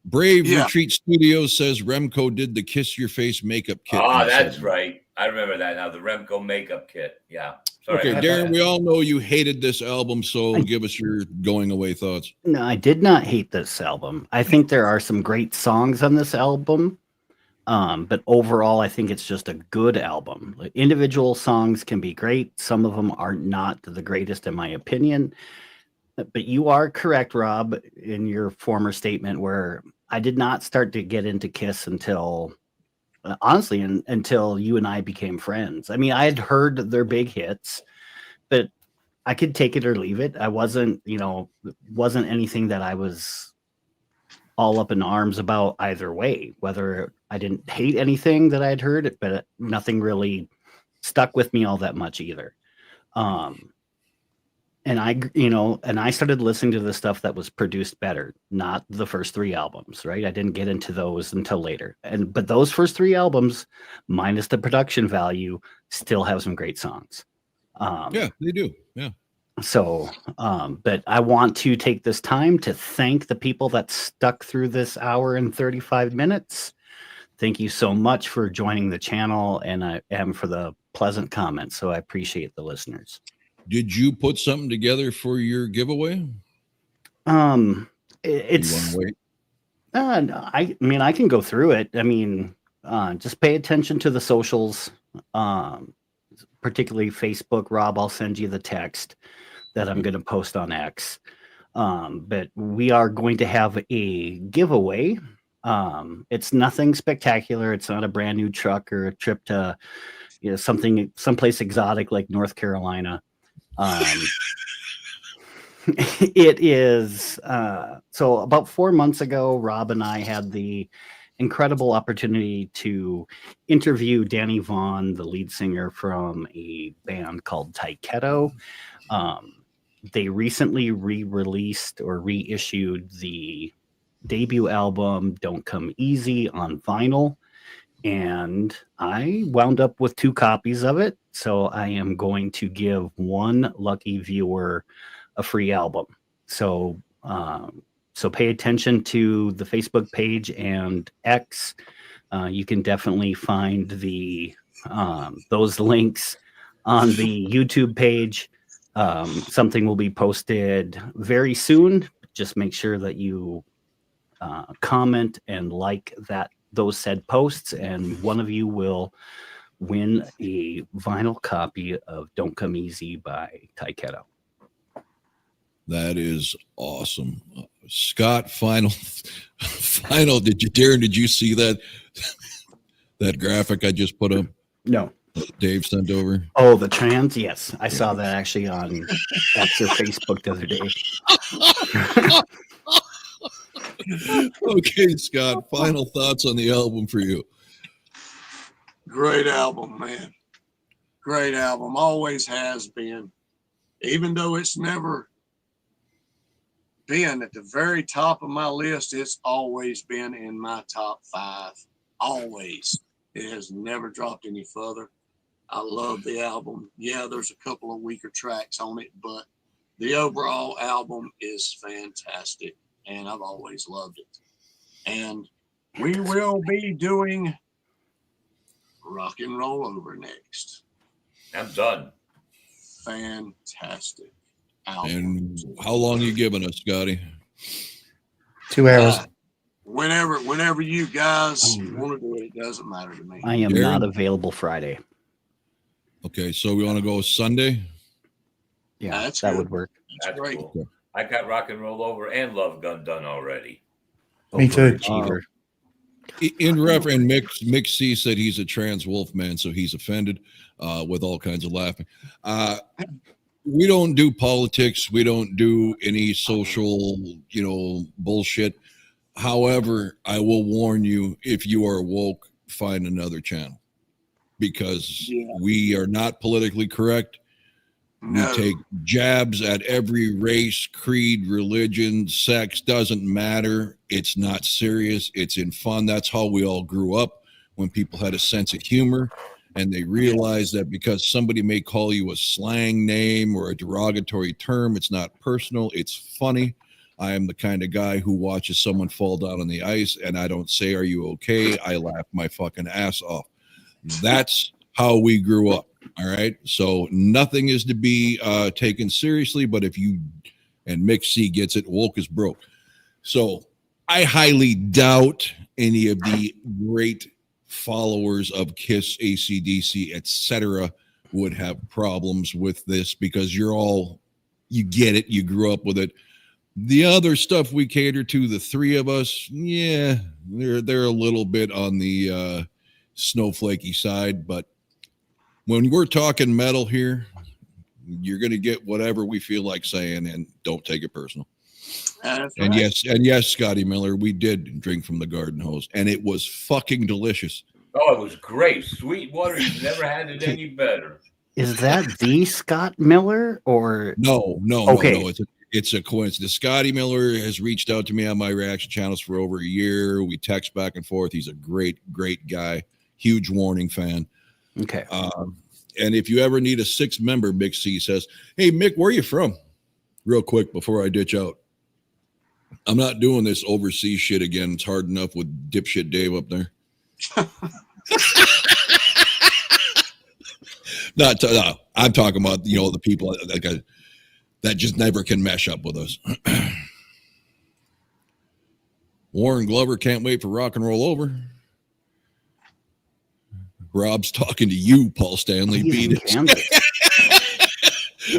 Brave Yeah. Retreat Studios says Remco did the Kiss Your Face makeup kit. Ah, in the that's segment. right. I remember that now. The Remco makeup kit. Yeah. Sorry. Okay, about Darren, that. we all know you hated this album, so give us your going away thoughts. No, I did not hate this album. I think there are some great songs on this album. But overall, I think it's just a good album. Like, individual songs can be great. Some of them are not the greatest, in my opinion. But you are correct, Rob, in your former statement where I did not start to get into Kiss until, honestly, until you and I became friends. I mean, I had heard their big hits, but I could take it or leave it. I wasn't, wasn't anything that I was all up in arms about either way, whether I didn't hate anything that I'd heard, but nothing really stuck with me all that much either. And I started listening to the stuff that was produced better, not the first three albums, right? I didn't get into those until later. But those first three albums, minus the production value, still have some great songs. Yeah, they do. Yeah. So, but I want to take this time to thank the people that stuck through this hour and 35 minutes. Thank you so much for joining the channel and for the pleasant comments. So I appreciate the listeners. Did you put something together for your giveaway? It's, You wanna wait? no, I mean, I can go through it. I mean, just pay attention to the socials, particularly Facebook. Rob, I'll send you the text that I'm going to post on X. But we are going to have a giveaway. It's nothing spectacular. It's not a brand new truck or a trip to, someplace exotic like North Carolina. It is, so about 4 months ago, Rob and I had the incredible opportunity to interview Danny Vaughn, the lead singer from a band called Taiketo. They recently re-released or reissued the debut album Don't Come Easy on vinyl, and I wound up with 2 copies of it. So I am going to give one lucky viewer a free album. So pay attention to the Facebook page and X. You can definitely find those links on the YouTube page. Something will be posted very soon. Just make sure that you comment and like those said posts, and one of you will win a vinyl copy of Don't Come Easy by Taiketo. That is awesome. Scott, final. Darren, did you see that graphic I just put up? No. Dave sent over. Oh, the trans? Yes. I saw that actually on X or Facebook the other day. Okay, Scott, final thoughts on the album for you. Great album, man. Great album. Always has been. Even though it's never been at the very top of my list, it's always been in my top 5. Always. It has never dropped any further. I love the album. Yeah, there's a couple of weaker tracks on it, but the overall album is fantastic, and I've always loved it. And we will be doing Rock and Roll Over next. I'm done. Fantastic album. And how long you giving us, Scotty? 2 hours. Whenever you guys want to do it, it doesn't matter to me. I am Darren? not available Friday. Okay, so we want to go Sunday? Yeah, That's that good. would work. That's great. cool. I got Rock and Roll Over and Love Gun done already. Me too. Overachiever. In reference, Mick C said he's a trans wolf man, so he's offended with all kinds of laughing. We don't do politics. We don't do any social, bullshit. However, I will warn you, if you are woke, find another channel, because we are not politically correct. No. We take jabs at every race, creed, religion, sex, doesn't matter. It's not serious. It's in fun. That's how we all grew up, when people had a sense of humor. and they realize that because somebody may call you a slang name or a derogatory term, it's not personal, it's funny. I am the kind of guy who watches someone fall down on the ice and I don't say, "Are you okay?" I laugh my fucking ass off. That's how we grew up. All right. So nothing is to be taken seriously, but if you, and Mick C gets it, woke is broke. So I highly doubt any of the great followers of Kiss, AC/DC, etc. would have problems with this because you get it, you grew up with it. The other stuff we cater to, the three of us, yeah, they're a little bit on the snowflakey side, but when we're talking metal here, you're going to get whatever we feel like saying, and don't take it personal. That's And right. yes, Scotty Miller, we did drink from the garden hose, and it was fucking delicious. Oh, it was great. Sweet water. You've never had it any better. Is that the Scott Miller or No. Okay. It's a coincidence. Scotty Miller has reached out to me on my reaction channels for over a year. We text back and forth. He's a great guy. Huge Warning fan. Okay. And if you ever need a 6-member, Mick C says, "Hey, Mick, where are you from?" Real quick before I ditch out. I'm not doing this overseas shit again. It's hard enough with dipshit Dave up there. No, I'm talking about, the people that just never can mesh up with us. Warren Glover can't wait for Rock and Roll Over. Rob's talking to you, Paul Stanley. Beat it.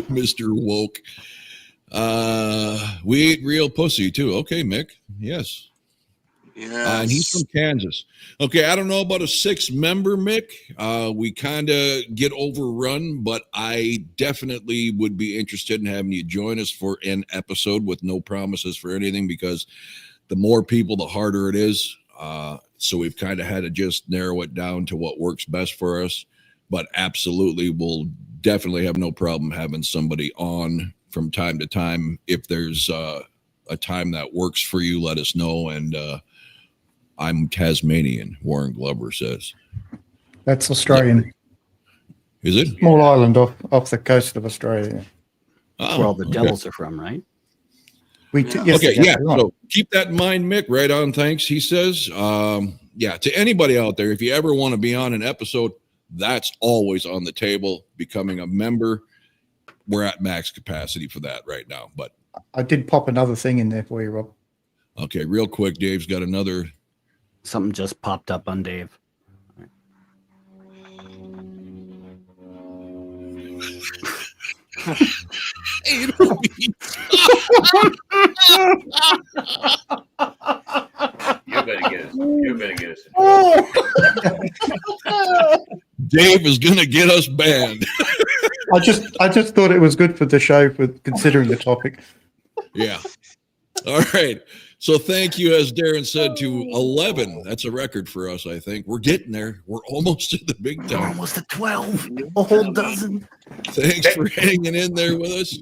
Mr. Woke. We ate real pussy too. Okay, Mick. Yes. Yeah. And he's from Kansas. Okay, I don't know about a 6-member, Mick. We kind of get overrun, but I definitely would be interested in having you join us for an episode with no promises for anything, because the more people, the harder it is. So we've kind of had to just narrow it down to what works best for us. But absolutely, we'll definitely have no problem having somebody on from time to time. If there's a time that works for you, let us know. And I'm Tasmanian, Warren Glover says. That's Australian. Is it? Small island off the coast of Australia. That's where all the devils are from, right? Yes, okay, yeah. right. So keep that in mind, Mick. Right on. Thanks. He says, to anybody out there, if you ever want to be on an episode, that's always on the table. Becoming a member, we're at max capacity for that right now. But I did pop another thing in there for you, Rob. Okay, real quick, Dave's got another. Something just popped up on Dave. You're gonna get us. You're gonna get us. In trouble. Dave is gonna get us banned. I just thought it was good for the show, for considering the topic. Yeah. All right. So thank you, as Darren said, to 11. That's a record for us, I think. We're getting there. We're almost to the big We're time. almost at 12. A whole dozen. Thanks for hanging in there with us.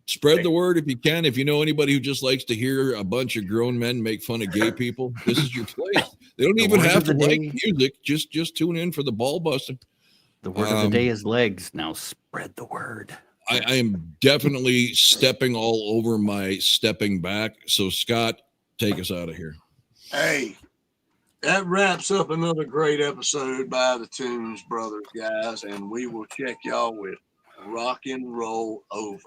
Spread the word if you can. If you know anybody who just likes to hear a bunch of grown men make fun of gay people, this is your place. They don't even have to like music. Just tune in for the ball busting. The word of the day is legs. Now spread the word. I am definitely stepping all over my stepping back. So, Scott, take us out of here. Hey, that wraps up another great episode by the Tunes Brothers, guys, and we will check y'all with Rock and Roll Over.